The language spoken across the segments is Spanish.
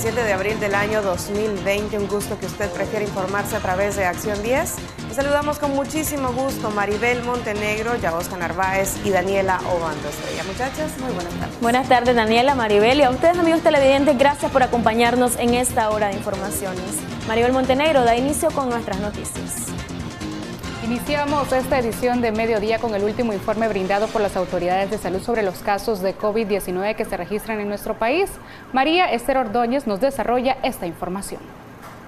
27 de abril del año 2020. Un gusto que usted prefiera informarse a través de Acción 10. Les saludamos con muchísimo gusto Maribel Montenegro, Yaosca Narváez y Daniela Obando Estrella. Muchachas, muy buenas tardes. Buenas tardes, Daniela, Maribel, y a ustedes, amigos televidentes, gracias por acompañarnos en esta hora de informaciones. Maribel Montenegro da inicio con nuestras noticias. Iniciamos esta edición de Mediodía con el último informe brindado por las autoridades de salud sobre los casos de COVID-19 que se registran en nuestro país. María Esther Ordóñez nos desarrolla esta información.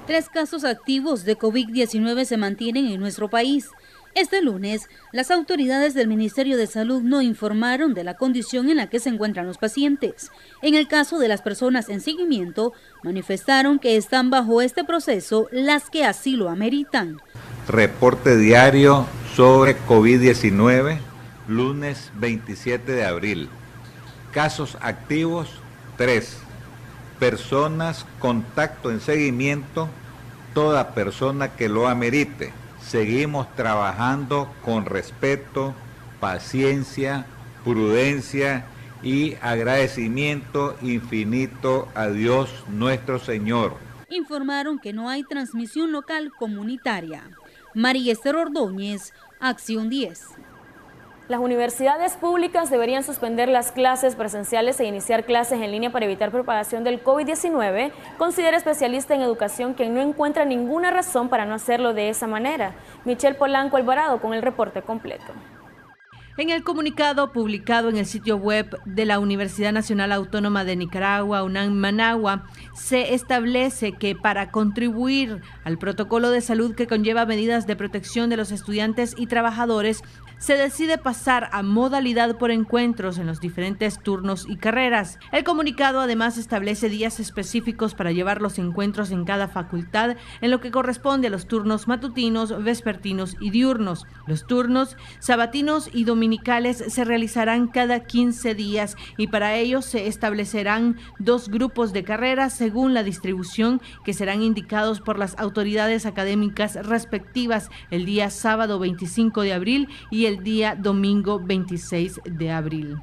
3 casos activos de COVID-19 se mantienen en nuestro país. Este lunes, las autoridades del Ministerio de Salud no informaron de la condición en la que se encuentran los pacientes. En el caso de las personas en seguimiento, manifestaron que están bajo este proceso las que así lo ameritan. Reporte diario sobre COVID-19, lunes 27 de abril. Casos activos, 3. Personas, contacto en seguimiento, toda persona que lo amerite. Seguimos trabajando con respeto, paciencia, prudencia y agradecimiento infinito a Dios nuestro Señor. Informaron que no hay transmisión local comunitaria. María Esther Ordóñez, Acción 10. Las universidades públicas deberían suspender las clases presenciales e iniciar clases en línea para evitar propagación del COVID-19, considera especialista en educación quien no encuentra ninguna razón para no hacerlo de esa manera. Michelle Polanco Alvarado con el reporte completo. En el comunicado publicado en el sitio web de la Universidad Nacional Autónoma de Nicaragua, UNAM Managua, se establece que para contribuir al protocolo de salud que conlleva medidas de protección de los estudiantes y trabajadores, se decide pasar a modalidad por encuentros en los diferentes turnos y carreras. El comunicado además establece días específicos para llevar los encuentros en cada facultad en lo que corresponde a los turnos matutinos, vespertinos y diurnos. Los turnos sabatinos y dominicales se realizarán cada 15 días y para ello se establecerán 2 grupos de carreras según la distribución que serán indicados por las autoridades académicas respectivas el día sábado 25 de abril y el día domingo 26 de abril.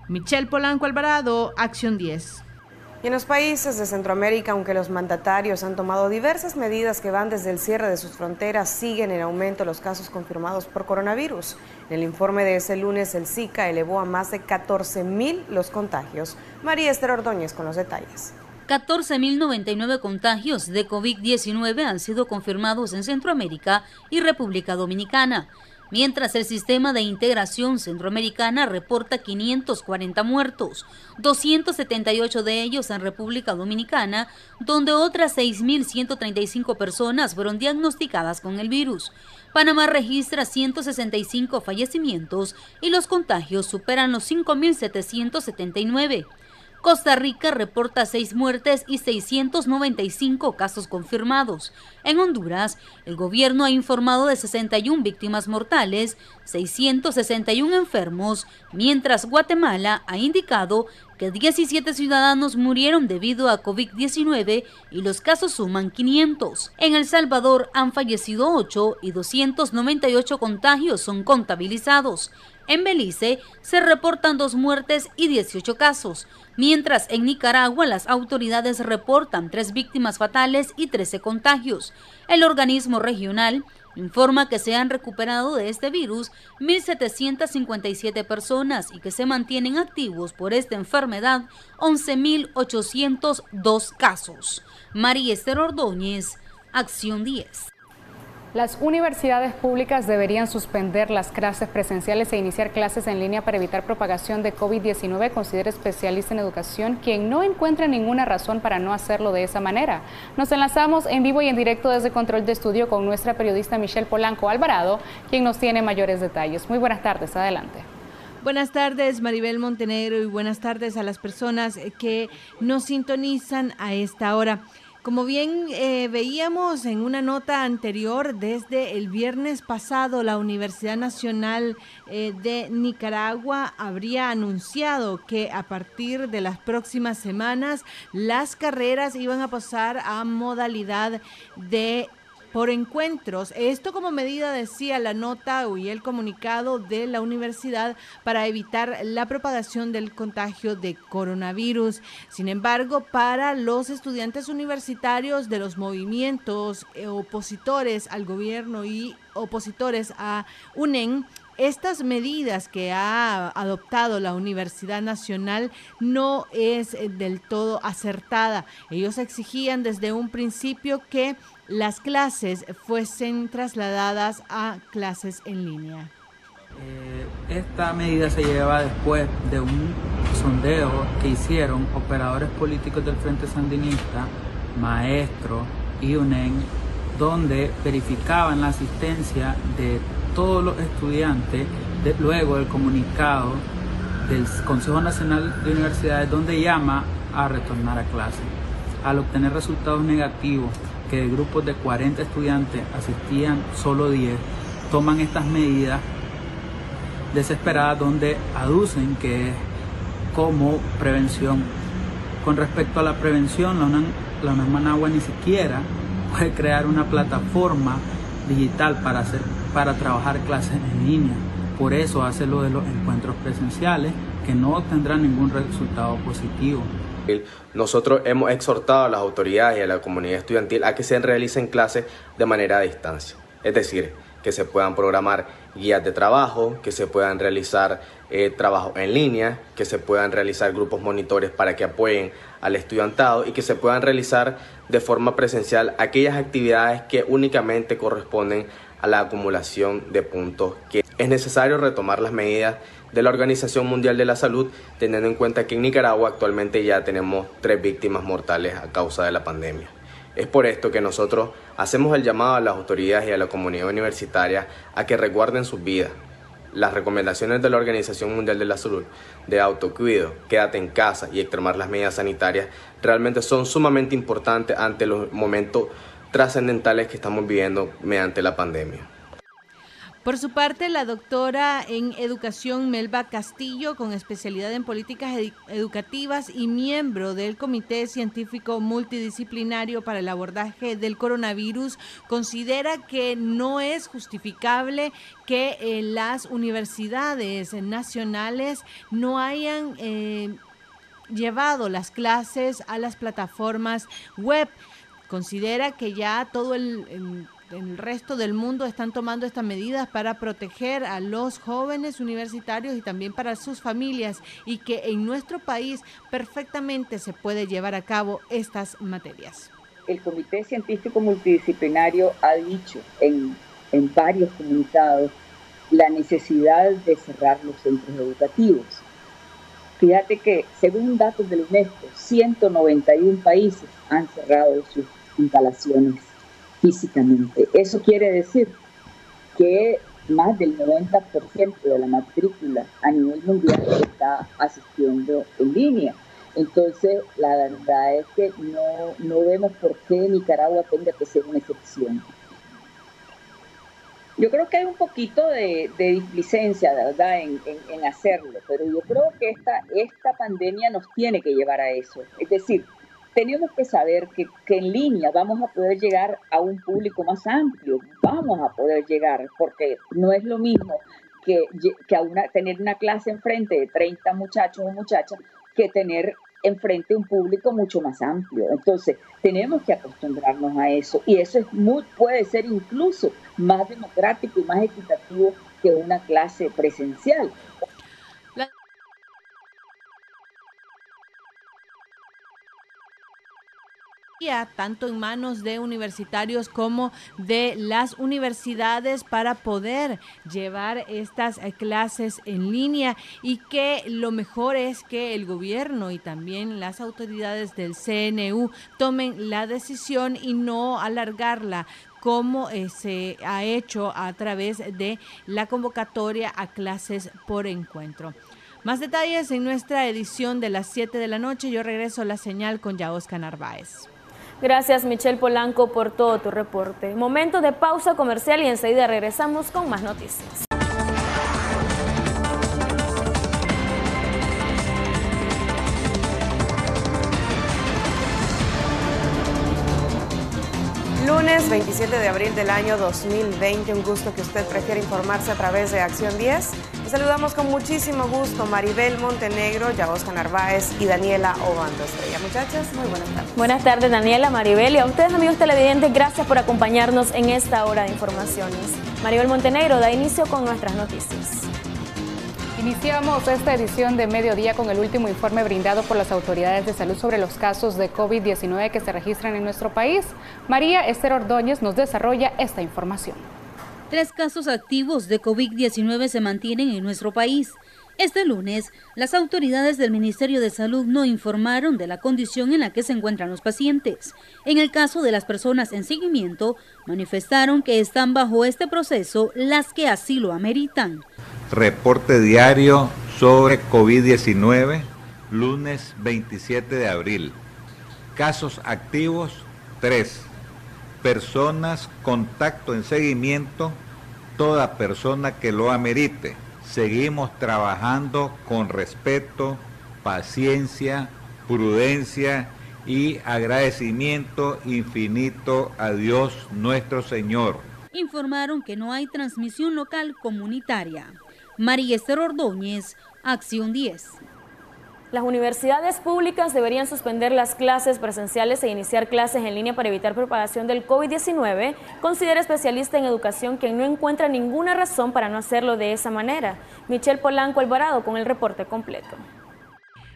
Michelle Polanco Alvarado, Acción 10. Y en los países de Centroamérica, aunque los mandatarios han tomado diversas medidas que van desde el cierre de sus fronteras, siguen en aumento los casos confirmados por coronavirus. En el informe de ese lunes, el SICA elevó a más de 14,000 los contagios. María Esther Ordóñez con los detalles. 14.099 contagios de COVID-19 han sido confirmados en Centroamérica y República Dominicana, mientras el Sistema de Integración Centroamericana reporta 540 muertos, 278 de ellos en República Dominicana, donde otras 6.135 personas fueron diagnosticadas con el virus. Panamá registra 165 fallecimientos y los contagios superan los 5.779. Costa Rica reporta 6 muertes y 695 casos confirmados. En Honduras, el gobierno ha informado de 61 víctimas mortales, 661 enfermos, mientras Guatemala ha indicado que 17 ciudadanos murieron debido a COVID-19 y los casos suman 500. En El Salvador han fallecido 8 y 298 contagios son contabilizados. En Belice se reportan 2 muertes y 18 casos, mientras en Nicaragua las autoridades reportan 3 víctimas fatales y 13 contagios. El organismo regional informa que se han recuperado de este virus 1.757 personas y que se mantienen activos por esta enfermedad 11.802 casos. María Esther Ordóñez, Acción 10. Las universidades públicas deberían suspender las clases presenciales e iniciar clases en línea para evitar propagación de COVID-19, considera especialista en educación, quien no encuentra ninguna razón para no hacerlo de esa manera. Nos enlazamos en vivo y en directo desde Control de Estudio con nuestra periodista Michelle Polanco Alvarado, quien nos tiene mayores detalles. Muy buenas tardes, adelante. Buenas tardes, Maribel Montenegro, y buenas tardes a las personas que nos sintonizan a esta hora. Como bien veíamos en una nota anterior, desde el viernes pasado la Universidad Nacional de Nicaragua habría anunciado que a partir de las próximas semanas las carreras iban a pasar a modalidad de por encuentros. Esto como medida, decía la nota y el comunicado de la universidad, para evitar la propagación del contagio de coronavirus. Sin embargo, para los estudiantes universitarios de los movimientos opositores al gobierno y opositores a UNEN, estas medidas que ha adoptado la Universidad Nacional no es del todo acertada. Ellos exigían desde un principio que las clases fuesen trasladadas a clases en línea. Esta medida se lleva después de un sondeo que hicieron operadores políticos del Frente Sandinista, maestros y UNEN, donde verificaban la asistencia de todos los estudiantes luego del comunicado del Consejo Nacional de Universidades, donde llama a retornar a clase. Al obtener resultados negativos, que de grupos de 40 estudiantes asistían solo 10, toman estas medidas desesperadas donde aducen que es como prevención. Con respecto a la prevención, la UNAM Managua ni siquiera puede crear una plataforma digital para trabajar clases en línea. Por eso hace lo de los encuentros presenciales, que no tendrán ningún resultado positivo. Nosotros hemos exhortado a las autoridades y a la comunidad estudiantil a que se realicen clases de manera a distancia, es decir, que se puedan programar guías de trabajo, que se puedan realizar trabajo en línea, que se puedan realizar grupos monitores para que apoyen al estudiantado y que se puedan realizar de forma presencial aquellas actividades que únicamente corresponden a la acumulación de puntos. Que es necesario retomar las medidas de la Organización Mundial de la Salud, teniendo en cuenta que en Nicaragua actualmente ya tenemos 3 víctimas mortales a causa de la pandemia. Es por esto que nosotros hacemos el llamado a las autoridades y a la comunidad universitaria a que resguarden sus vidas. Las recomendaciones de la Organización Mundial de la Salud de autocuidado, quédate en casa y extremar las medidas sanitarias realmente son sumamente importantes ante los momentos trascendentales que estamos viviendo mediante la pandemia. Por su parte, la doctora en Educación Melba Castillo, con especialidad en políticas educativas y miembro del Comité Científico Multidisciplinario para el Abordaje del Coronavirus, considera que no es justificable que las universidades nacionales no hayan llevado las clases a las plataformas web. Considera que ya todo el resto del mundo están tomando estas medidas para proteger a los jóvenes universitarios y también para sus familias, y que en nuestro país perfectamente se puede llevar a cabo estas materias. El Comité Científico Multidisciplinario ha dicho en varios comunicados la necesidad de cerrar los centros educativos. Fíjate que, según datos del UNESCO, 191 países han cerrado sus instalaciones físicamente. Eso quiere decir que más del 90% de la matrícula a nivel mundial está asistiendo en línea. Entonces, la verdad es que no vemos por qué Nicaragua tenga que ser una excepción. Yo creo que hay un poquito de displicencia, ¿verdad?, en hacerlo, pero yo creo que esta pandemia nos tiene que llevar a eso. Es decir, tenemos que saber que en línea vamos a poder llegar a un público más amplio, vamos a poder llegar, porque no es lo mismo que tener una clase enfrente de 30 muchachos o muchachas que tener enfrente un público mucho más amplio. Entonces, tenemos que acostumbrarnos a eso, y eso puede ser incluso más democrático y más equitativo que una clase presencial. Tanto en manos de universitarios como de las universidades para poder llevar estas clases en línea, y que lo mejor es que el gobierno y también las autoridades del CNU tomen la decisión y no alargarla como se ha hecho a través de la convocatoria a clases por encuentro. Más detalles en nuestra edición de las 7 de la noche. Yo regreso a la señal con Yaosca Narváez. Gracias, Michelle Polanco, por todo tu reporte. Momento de pausa comercial y enseguida regresamos con más noticias. lunes 27 de abril del año 2020. Un gusto que usted prefiere informarse a través de Acción 10. Les saludamos con muchísimo gusto Maribel Montenegro, Yaosca Narváez y Daniela Obando Estrella. Muchachas, muy buenas tardes. Buenas tardes, Daniela, Maribel, y a ustedes, amigos televidentes, gracias por acompañarnos en esta hora de informaciones. Maribel Montenegro da inicio con nuestras noticias. Iniciamos esta edición de Mediodía con el último informe brindado por las autoridades de salud sobre los casos de COVID-19 que se registran en nuestro país. María Esther Ordóñez nos desarrolla esta información. 3 casos activos de COVID-19 se mantienen en nuestro país. Este lunes, las autoridades del Ministerio de Salud no informaron de la condición en la que se encuentran los pacientes. En el caso de las personas en seguimiento, manifestaron que están bajo este proceso las que así lo ameritan. Reporte diario sobre COVID-19, lunes 27 de abril. Casos activos, 3. Personas, contacto en seguimiento, toda persona que lo amerite. Seguimos trabajando con respeto, paciencia, prudencia y agradecimiento infinito a Dios nuestro Señor. Informaron que no hay transmisión local comunitaria. María Esther Ordóñez, Acción 10. Las universidades públicas deberían suspender las clases presenciales e iniciar clases en línea para evitar propagación del COVID-19, considera especialista en educación quien no encuentra ninguna razón para no hacerlo de esa manera. Michelle Polanco Alvarado con el reporte completo.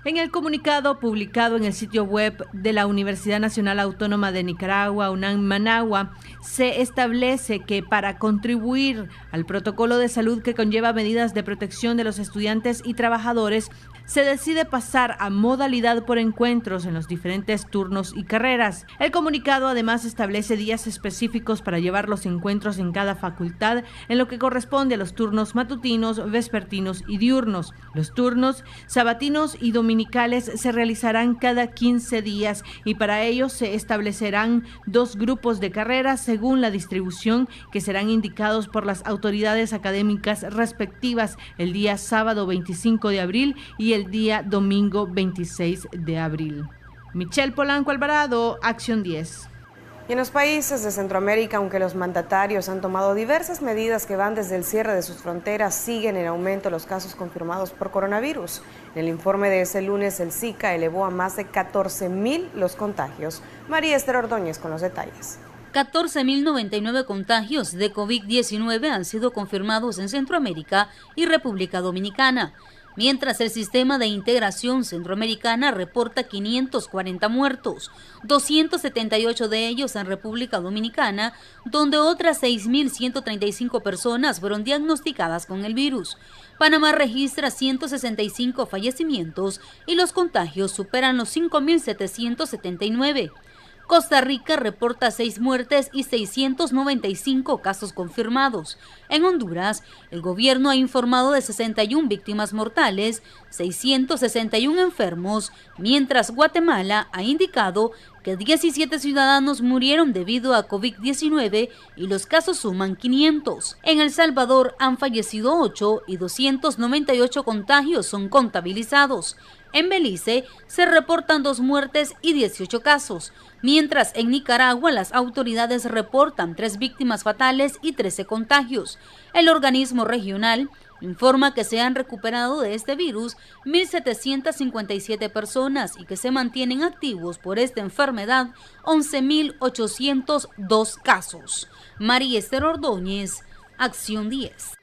En el comunicado publicado en el sitio web de la Universidad Nacional Autónoma de Nicaragua, UNAM Managua, se establece que para contribuir al protocolo de salud que conlleva medidas de protección de los estudiantes y trabajadores, se decide pasar a modalidad por encuentros en los diferentes turnos y carreras. El comunicado además establece días específicos para llevar los encuentros en cada facultad en lo que corresponde a los turnos matutinos, vespertinos y diurnos. Los turnos sabatinos y dominicales se realizarán cada 15 días y para ello se establecerán 2 grupos de carreras según la distribución que serán indicados por las autoridades académicas respectivas el día sábado 25 de abril y el día domingo 26 de abril. Michelle Polanco Alvarado, Acción 10. Y en los países de Centroamérica, aunque los mandatarios han tomado diversas medidas que van desde el cierre de sus fronteras, siguen en aumento los casos confirmados por coronavirus. En el informe de ese lunes, el SICA elevó a más de 14.000 los contagios. María Esther Ordóñez con los detalles. 14.099 contagios de COVID-19 han sido confirmados en Centroamérica y República Dominicana, mientras el Sistema de Integración Centroamericana reporta 540 muertos, 278 de ellos en República Dominicana, donde otras 6.135 personas fueron diagnosticadas con el virus. Panamá registra 165 fallecimientos y los contagios superan los 5.779. Costa Rica reporta 6 muertes y 695 casos confirmados. En Honduras, el gobierno ha informado de 61 víctimas mortales, 661 enfermos, mientras Guatemala ha indicado que 17 ciudadanos murieron debido a COVID-19 y los casos suman 500. En El Salvador han fallecido 8 y 298 contagios son contabilizados. En Belice se reportan 2 muertes y 18 casos, mientras en Nicaragua las autoridades reportan 3 víctimas fatales y 13 contagios. El organismo regional informa que se han recuperado de este virus 1.757 personas y que se mantienen activos por esta enfermedad 11.802 casos. María Esther Ordóñez, Acción 10.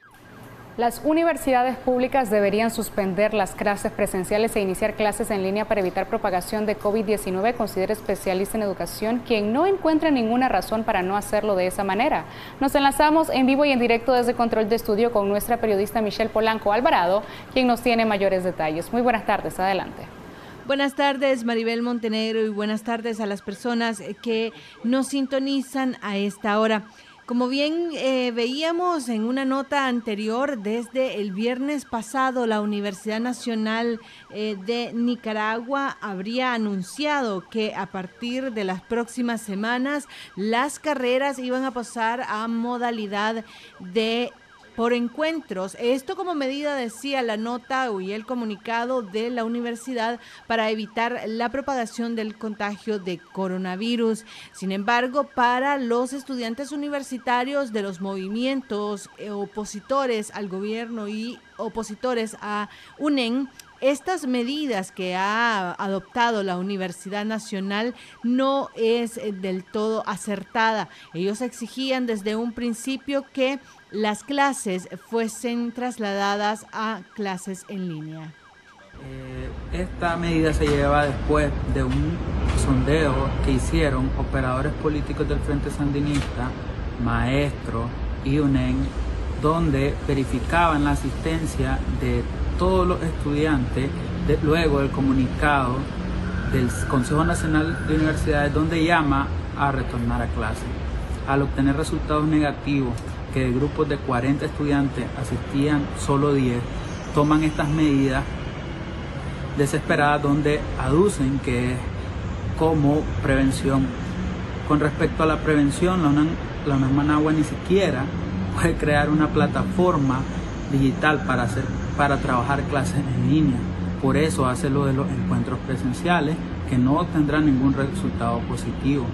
Las universidades públicas deberían suspender las clases presenciales e iniciar clases en línea para evitar propagación de COVID-19, considera especialista en educación quien no encuentra ninguna razón para no hacerlo de esa manera. Nos enlazamos en vivo y en directo desde Control de Estudio con nuestra periodista Michelle Polanco Alvarado, quien nos tiene mayores detalles. Muy buenas tardes, adelante. Buenas tardes, Maribel Montenegro, y buenas tardes a las personas que nos sintonizan a esta hora. Como bien veíamos en una nota anterior, desde el viernes pasado la Universidad Nacional de Nicaragua habría anunciado que a partir de las próximas semanas las carreras iban a pasar a modalidad de por encuentros. Esto como medida, decía la nota y el comunicado de la universidad, para evitar la propagación del contagio de coronavirus. Sin embargo, para los estudiantes universitarios de los movimientos opositores al gobierno y opositores a UNEN, estas medidas que ha adoptado la Universidad Nacional no es del todo acertada. Ellos exigían desde un principio que las clases fuesen trasladadas a clases en línea. Esta medida se lleva después de un sondeo que hicieron operadores políticos del Frente Sandinista, maestros y UNEN, donde verificaban la asistencia de todos los estudiantes luego del comunicado del Consejo Nacional de Universidades, donde llama a retornar a clase. Al obtener resultados negativos, que de grupos de 40 estudiantes asistían solo 10, toman estas medidas desesperadas donde aducen que es como prevención. Con respecto a la prevención, la UNAM Managua ni siquiera puede crear una plataforma digital para trabajar clases en línea. Por eso hace lo de los encuentros presenciales, que no tendrán ningún resultado positivo.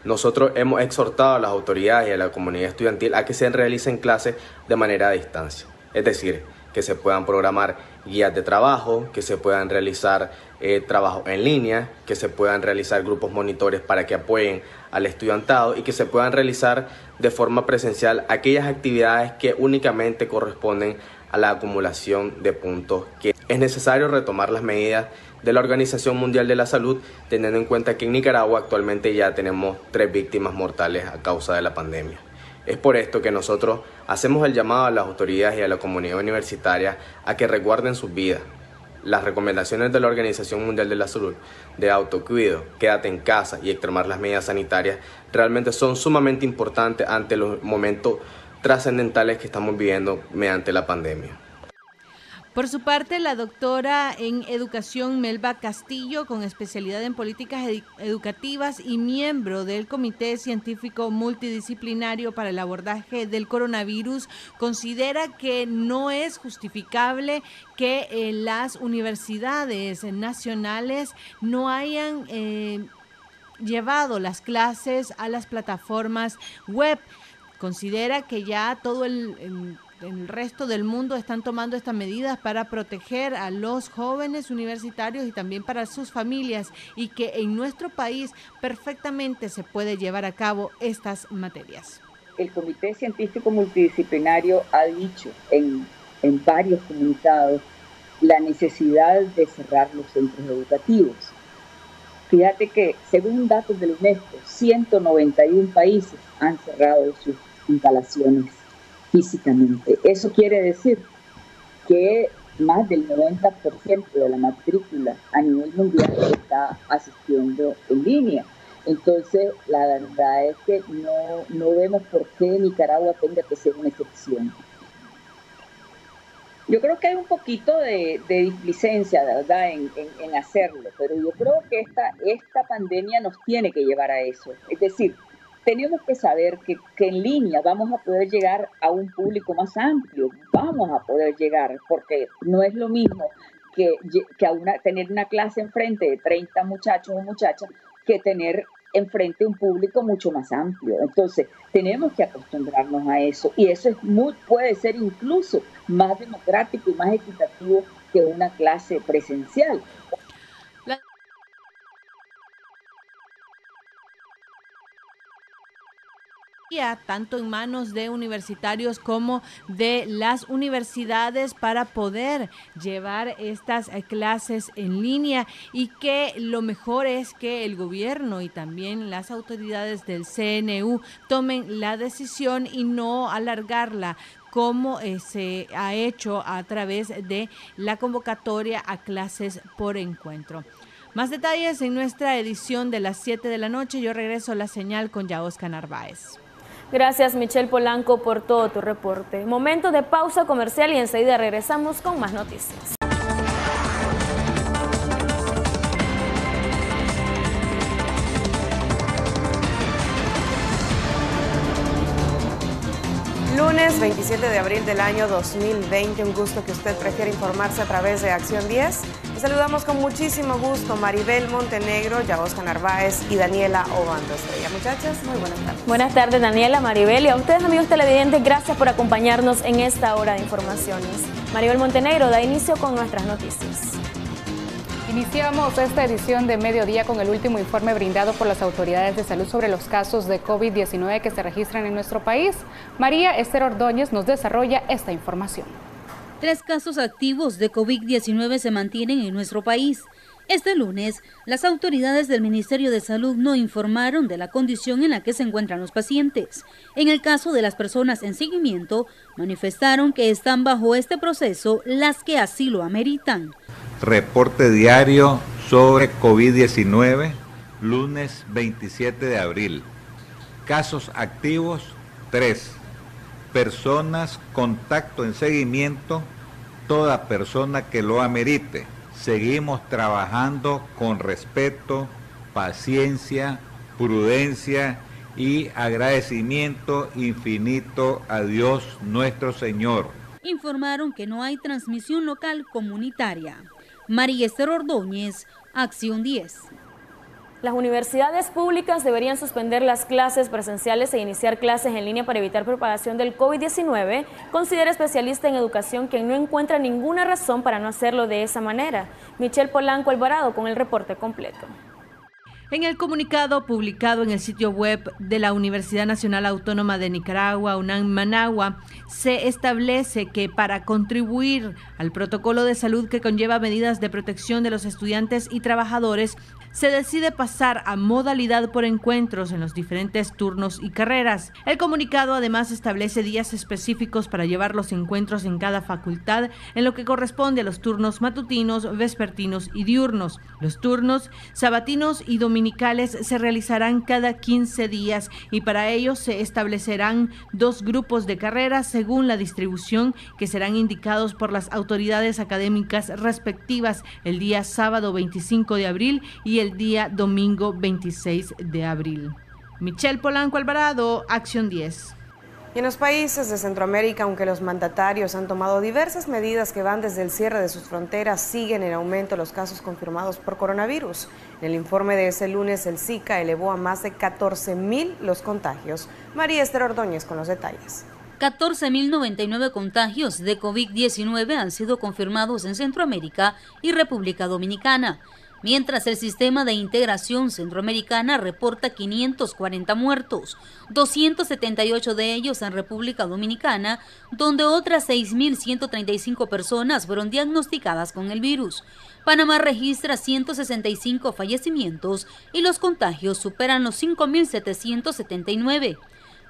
Nosotros hemos exhortado a las autoridades y a la comunidad estudiantil a que se realicen clases de manera a distancia. Es decir, que se puedan programar guías de trabajo, que se puedan realizar trabajo en línea, que se puedan realizar grupos monitores para que apoyen al estudiantado y que se puedan realizar de forma presencial aquellas actividades que únicamente corresponden a la acumulación de puntos. Que es necesario retomar las medidas de la Organización Mundial de la Salud, teniendo en cuenta que en Nicaragua actualmente ya tenemos 3 víctimas mortales a causa de la pandemia. Es por esto que nosotros hacemos el llamado a las autoridades y a la comunidad universitaria a que resguarden sus vidas. Las recomendaciones de la Organización Mundial de la Salud de autocuidado, quédate en casa y extremar las medidas sanitarias realmente son sumamente importantes ante los momentos trascendentales que estamos viviendo mediante la pandemia. Por su parte, la doctora en Educación Melba Castillo, con especialidad en políticas educativas y miembro del Comité Científico Multidisciplinario para el Abordaje del Coronavirus, considera que no es justificable que las universidades nacionales no hayan llevado las clases a las plataformas web. Considera que ya todo el resto del mundo están tomando estas medidas para proteger a los jóvenes universitarios y también para sus familias, y que en nuestro país perfectamente se puede llevar a cabo estas materias. El Comité Científico Multidisciplinario ha dicho en varios comunicados la necesidad de cerrar los centros educativos. Fíjate que, según datos del UNESCO, 191 países han cerrado sus instalaciones físicamente. Eso quiere decir que más del 90% de la matrícula a nivel mundial está asistiendo en línea. Entonces, la verdad es que no vemos por qué Nicaragua tenga que ser una excepción. Yo creo que hay un poquito de displicencia, ¿verdad?, en hacerlo, pero yo creo que esta pandemia nos tiene que llevar a eso. Es decir, tenemos que saber que en línea vamos a poder llegar a un público más amplio, vamos a poder llegar, porque no es lo mismo que tener una clase enfrente de 30 muchachos o muchachas que tener enfrente un público mucho más amplio. Entonces, tenemos que acostumbrarnos a eso, y eso puede ser incluso más democrático y más equitativo que una clase presencial. Tanto en manos de universitarios como de las universidades para poder llevar estas clases en línea, y que lo mejor es que el gobierno y también las autoridades del CNU tomen la decisión y no alargarla como se ha hecho a través de la convocatoria a clases por encuentro. Más detalles en nuestra edición de las 7 de la noche. Yo regreso a la señal con Yaosca Narváez. Gracias, Michelle Polanco, por todo tu reporte. Momento de pausa comercial y enseguida regresamos con más noticias. Lunes 27 de abril del año 2020, un gusto que usted prefiere informarse a través de Acción 10. Les saludamos con muchísimo gusto Maribel Montenegro, Yaosca Narváez y Daniela Obando Estrella. Muchachas, muy buenas tardes. Buenas tardes, Daniela, Maribel, y a ustedes, amigos televidentes, gracias por acompañarnos en esta hora de informaciones. Maribel Montenegro da inicio con nuestras noticias. Iniciamos esta edición de Mediodía con el último informe brindado por las autoridades de salud sobre los casos de COVID-19 que se registran en nuestro país. María Esther Ordóñez nos desarrolla esta información. 3 casos activos de COVID-19 se mantienen en nuestro país. Este lunes, las autoridades del Ministerio de Salud no informaron de la condición en la que se encuentran los pacientes. En el caso de las personas en seguimiento, manifestaron que están bajo este proceso las que así lo ameritan. Reporte diario sobre COVID-19, lunes 27 de abril. Casos activos, 3. Personas, contacto en seguimiento, toda persona que lo amerite. Seguimos trabajando con respeto, paciencia, prudencia y agradecimiento infinito a Dios nuestro Señor. Informaron que no hay transmisión local comunitaria. María Esther Ordóñez, Acción 10. Las universidades públicas deberían suspender las clases presenciales e iniciar clases en línea para evitar propagación del COVID-19, considera especialista en educación quien no encuentra ninguna razón para no hacerlo de esa manera. Michelle Polanco Alvarado con el reporte completo. En el comunicado publicado en el sitio web de la Universidad Nacional Autónoma de Nicaragua, UNAM Managua, se establece que para contribuir al protocolo de salud que conlleva medidas de protección de los estudiantes y trabajadores, se decide pasar a modalidad por encuentros en los diferentes turnos y carreras. El comunicado además establece días específicos para llevar los encuentros en cada facultad en lo que corresponde a los turnos matutinos, vespertinos y diurnos. Los turnos sabatinos y dominicales se realizarán cada 15 días y para ello se establecerán 2 grupos de carreras según la distribución que serán indicados por las autoridades académicas respectivas el día sábado 25 de abril y el día domingo 26 de abril. Michelle Polanco Alvarado, Acción 10. Y en los países de Centroamérica, aunque los mandatarios han tomado diversas medidas que van desde el cierre de sus fronteras, siguen en aumento los casos confirmados por coronavirus. En el informe de ese lunes, el SICA elevó a más de 14.000 los contagios. María Esther Ordóñez con los detalles. 14.099 contagios de COVID-19 han sido confirmados en Centroamérica y República Dominicana, mientras el Sistema de Integración Centroamericana reporta 540 muertos, 278 de ellos en República Dominicana, donde otras 6.135 personas fueron diagnosticadas con el virus. Panamá registra 165 fallecimientos y los contagios superan los 5.779.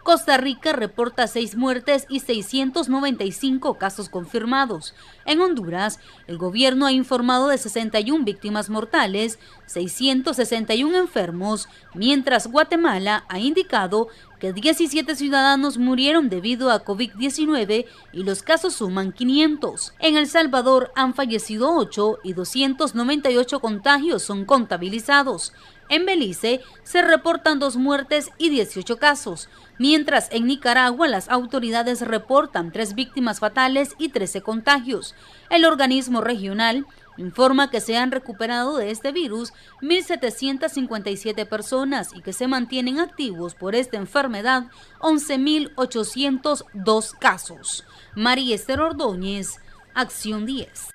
Costa Rica reporta 6 muertes y 695 casos confirmados. En Honduras, el gobierno ha informado de 61 víctimas mortales, 661 enfermos, mientras Guatemala ha indicado que 17 ciudadanos murieron debido a COVID-19 y los casos suman 500. En El Salvador han fallecido 8 y 298 contagios son contabilizados. En Belice se reportan 2 muertes y 18 casos, mientras en Nicaragua las autoridades reportan 3 víctimas fatales y 13 contagios. El organismo regional informa que se han recuperado de este virus 1.757 personas y que se mantienen activos por esta enfermedad 11.802 casos. María Esther Ordóñez, Acción 10.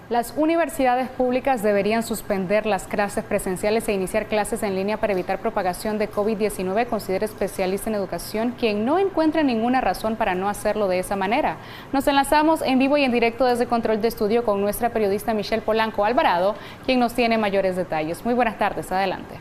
Las universidades públicas deberían suspender las clases presenciales e iniciar clases en línea para evitar propagación de COVID-19, considera especialista en educación, quien no encuentra ninguna razón para no hacerlo de esa manera. Nos enlazamos en vivo y en directo desde Control de Estudio con nuestra periodista Michelle Polanco Alvarado, quien nos tiene mayores detalles. Muy buenas tardes, adelante.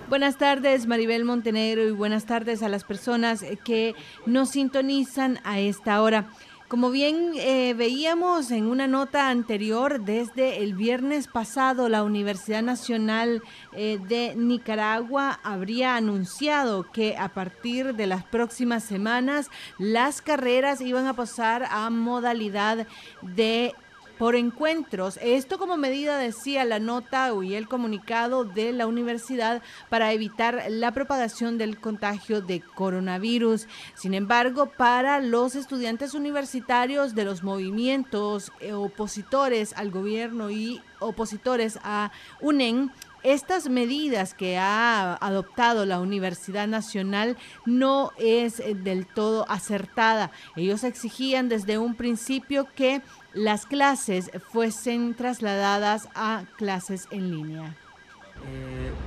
Buenas tardes, Maribel Montenegro, y buenas tardes a las personas que nos sintonizan a esta hora. Como bien veíamos en una nota anterior, desde el viernes pasado la Universidad Nacional de Nicaragua habría anunciado que a partir de las próximas semanas las carreras iban a pasar a modalidad de por encuentros. Esto como medida, decía la nota y el comunicado de la universidad, para evitar la propagación del contagio de coronavirus. Sin embargo, para los estudiantes universitarios de los movimientos opositores al gobierno y opositores a UNEN, estas medidas que ha adoptado la Universidad Nacional no es del todo acertada. Ellos exigían desde un principio que las clases fuesen trasladadas a clases en línea.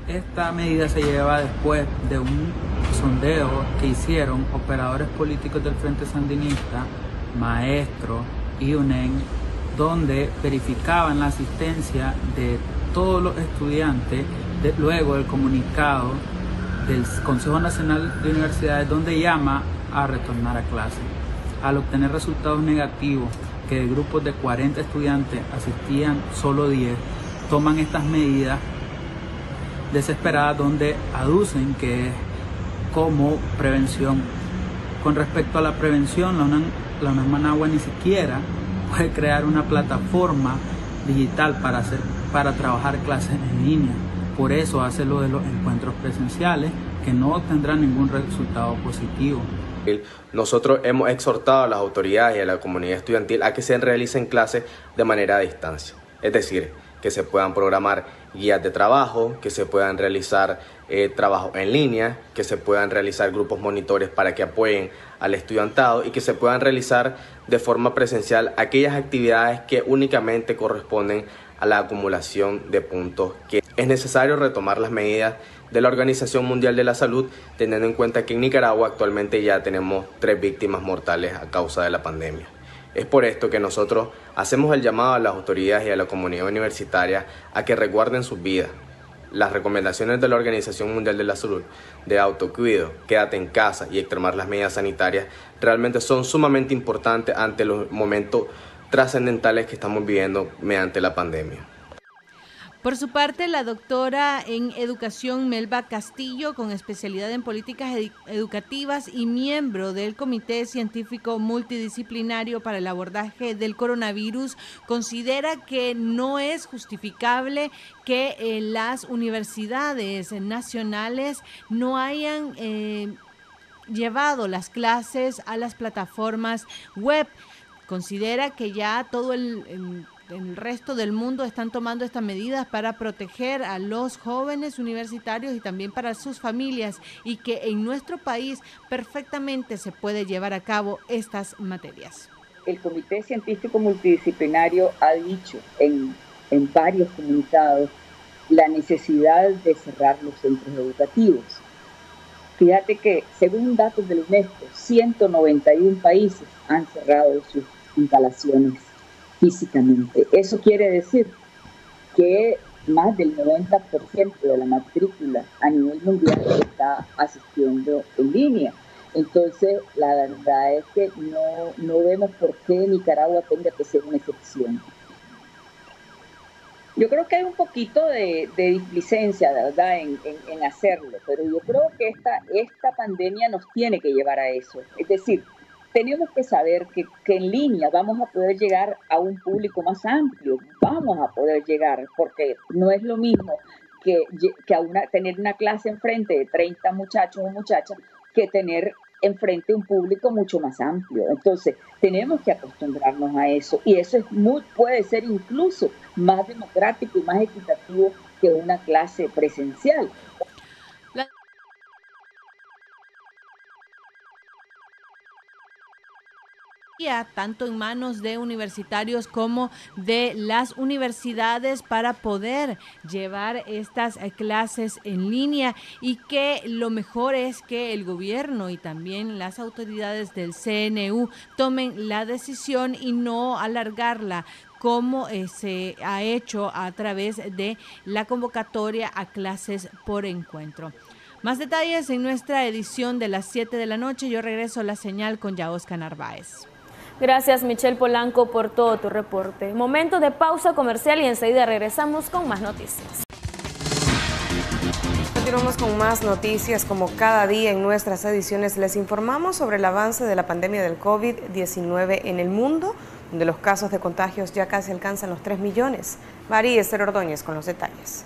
Esta medida se lleva después de un sondeo que hicieron operadores políticos del Frente Sandinista, maestros y UNEN, donde verificaban la asistencia de todos los estudiantes, luego del comunicado del Consejo Nacional de Universidades, donde llama a retornar a clase. Al obtener resultados negativos, que de grupos de 40 estudiantes asistían solo 10, toman estas medidas desesperadas donde aducen que es como prevención. Con respecto a la prevención, la UNAM Managua ni siquiera puede crear una plataforma digital para trabajar clases en línea. Por eso hace lo de los encuentros presenciales, que no tendrán ningún resultado positivo. Nosotros hemos exhortado a las autoridades y a la comunidad estudiantil a que se realicen clases de manera a distancia, es decir, que se puedan programar guías de trabajo, que se puedan realizar trabajo en línea, que se puedan realizar grupos monitores para que apoyen al estudiantado y que se puedan realizar de forma presencial aquellas actividades que únicamente corresponden a la acumulación de puntos. Que es necesario retomar las medidas de la Organización Mundial de la Salud, teniendo en cuenta que en Nicaragua actualmente ya tenemos 3 víctimas mortales a causa de la pandemia. Es por esto que nosotros hacemos el llamado a las autoridades y a la comunidad universitaria a que resguarden sus vidas. Las recomendaciones de la Organización Mundial de la Salud de autocuidado, quédate en casa y extremar las medidas sanitarias realmente son sumamente importantes ante los momentos trascendentales que estamos viviendo mediante la pandemia. Por su parte, la doctora en Educación Melba Castillo, con especialidad en políticas educativas y miembro del Comité Científico Multidisciplinario para el Abordaje del Coronavirus, considera que no es justificable que las universidades nacionales no hayan llevado las clases a las plataformas web. Considera que ya todo el resto del mundo están tomando estas medidas para proteger a los jóvenes universitarios y también para sus familias, y que en nuestro país perfectamente se puede llevar a cabo estas materias. El Comité Científico Multidisciplinario ha dicho en varios comunicados la necesidad de cerrar los centros educativos. Fíjate que, según datos del UNESCO, 191 países han cerrado sus instalaciones físicamente. Eso quiere decir que más del 90% de la matrícula a nivel mundial está asistiendo en línea. Entonces, la verdad es que no vemos por qué Nicaragua tenga que ser una excepción. Yo creo que hay un poquito de displicencia, ¿verdad?, en hacerlo, pero yo creo que esta pandemia nos tiene que llevar a eso. Es decir, tenemos que saber que en línea vamos a poder llegar a un público más amplio, vamos a poder llegar, porque no es lo mismo que tener una clase enfrente de 30 muchachos o muchachas que tener enfrente un público mucho más amplio. Entonces, tenemos que acostumbrarnos a eso, y eso puede ser incluso más democrático y más equitativo que una clase presencial. Tanto en manos de universitarios como de las universidades para poder llevar estas clases en línea, y que lo mejor es que el gobierno y también las autoridades del CNU tomen la decisión y no alargarla como se ha hecho a través de la convocatoria a clases por encuentro. Más detalles en nuestra edición de las 7 de la noche. Yo regreso a la señal con Yaosca Narváez. Gracias, Michelle Polanco, por todo tu reporte. Momento de pausa comercial y enseguida regresamos con más noticias. Continuamos con más noticias. Como cada día en nuestras ediciones les informamos sobre el avance de la pandemia del COVID-19 en el mundo. donde los casos de contagios ya casi alcanzan los 3 millones. María Esther Ordóñez con los detalles.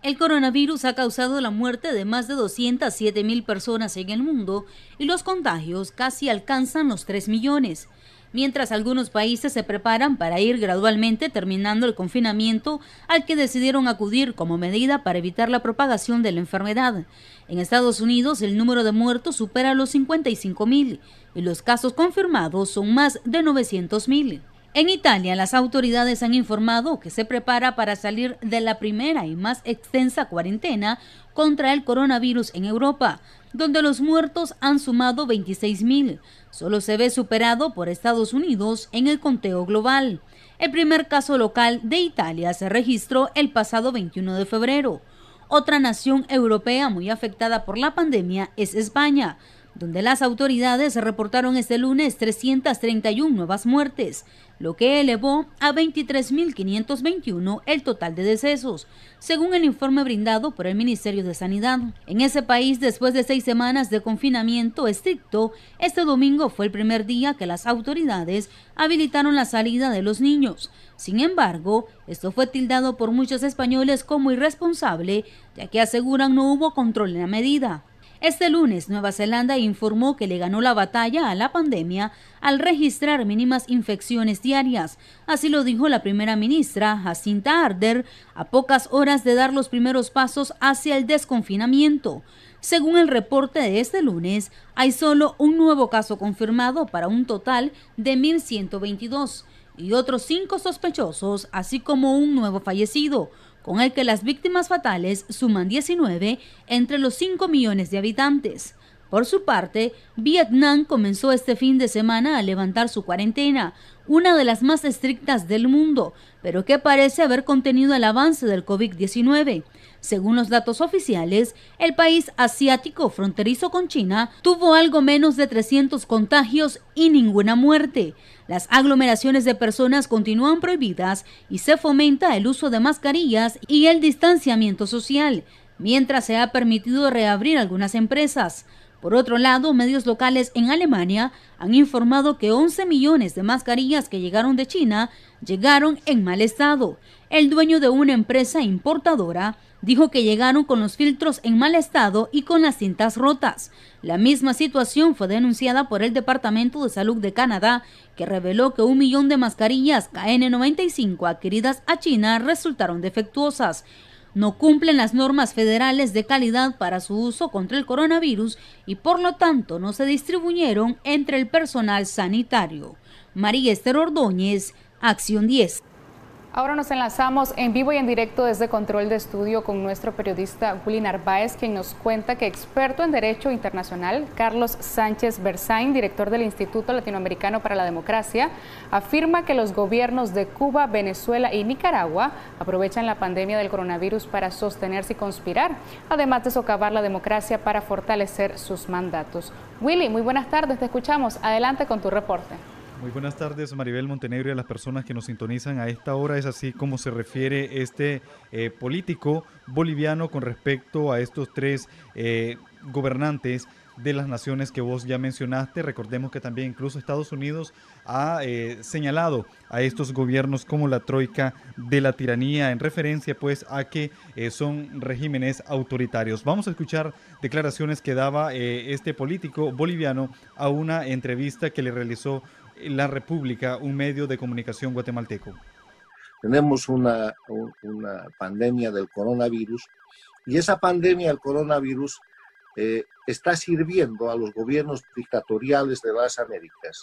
El coronavirus ha causado la muerte de más de 207.000 personas en el mundo y los contagios casi alcanzan los 3 millones. Mientras algunos países se preparan para ir gradualmente terminando el confinamiento al que decidieron acudir como medida para evitar la propagación de la enfermedad. En Estados Unidos el número de muertos supera los 55.000 y los casos confirmados son más de 900.000. En Italia, las autoridades han informado que se prepara para salir de la primera y más extensa cuarentena contra el coronavirus en Europa, donde los muertos han sumado 26.000. Solo se ve superado por Estados Unidos en el conteo global. El primer caso local de Italia se registró el pasado 21 de febrero. Otra nación europea muy afectada por la pandemia es España, donde las autoridades reportaron este lunes 331 nuevas muertes, lo que elevó a 23.521 el total de decesos, según el informe brindado por el Ministerio de Sanidad. En ese país, después de 6 semanas de confinamiento estricto, este domingo fue el primer día que las autoridades habilitaron la salida de los niños. Sin embargo, esto fue tildado por muchos españoles como irresponsable, ya que aseguran no hubo control en la medida. Este lunes, Nueva Zelanda informó que le ganó la batalla a la pandemia al registrar mínimas infecciones diarias. Así lo dijo la primera ministra, Jacinta Ardern, a pocas horas de dar los primeros pasos hacia el desconfinamiento. Según el reporte de este lunes, hay solo un nuevo caso confirmado para un total de 1.122 y otros 5 sospechosos, así como un nuevo fallecido, con el que las víctimas fatales suman 19 entre los 5 millones de habitantes. Por su parte, Vietnam comenzó este fin de semana a levantar su cuarentena, una de las más estrictas del mundo, pero que parece haber contenido el avance del COVID-19. Según los datos oficiales, el país asiático fronterizo con China tuvo algo menos de 300 contagios y ninguna muerte. Las aglomeraciones de personas continúan prohibidas y se fomenta el uso de mascarillas y el distanciamiento social, mientras se ha permitido reabrir algunas empresas. Por otro lado, medios locales en Alemania han informado que 11 millones de mascarillas que llegaron de China llegaron en mal estado. El dueño de una empresa importadora dijo que llegaron con los filtros en mal estado y con las cintas rotas. La misma situación fue denunciada por el Departamento de Salud de Canadá, que reveló que 1 millón de mascarillas KN95 adquiridas a China resultaron defectuosas. No cumplen las normas federales de calidad para su uso contra el coronavirus y por lo tanto no se distribuyeron entre el personal sanitario. María Esther Ordóñez, Acción 10. Ahora nos enlazamos en vivo y en directo desde Control de Estudio con nuestro periodista Willy Narváez, quien nos cuenta que experto en Derecho Internacional, Carlos Sánchez Berzain, director del Instituto Latinoamericano para la Democracia, afirma que los gobiernos de Cuba, Venezuela y Nicaragua aprovechan la pandemia del coronavirus para sostenerse y conspirar, además de socavar la democracia para fortalecer sus mandatos. Willy, muy buenas tardes, te escuchamos. Adelante con tu reporte. Muy buenas tardes, Maribel Montenegro, y a las personas que nos sintonizan a esta hora. Es así como se refiere este político boliviano con respecto a estos 3 gobernantes de las naciones que vos ya mencionaste. Recordemos que también incluso Estados Unidos ha señalado a estos gobiernos como la troika de la tiranía, en referencia pues a que son regímenes autoritarios. Vamos a escuchar declaraciones que daba este político boliviano a una entrevista que le realizó La República, un medio de comunicación guatemalteco. Tenemos una pandemia del coronavirus y esa pandemia del coronavirus está sirviendo a los gobiernos dictatoriales de las Américas,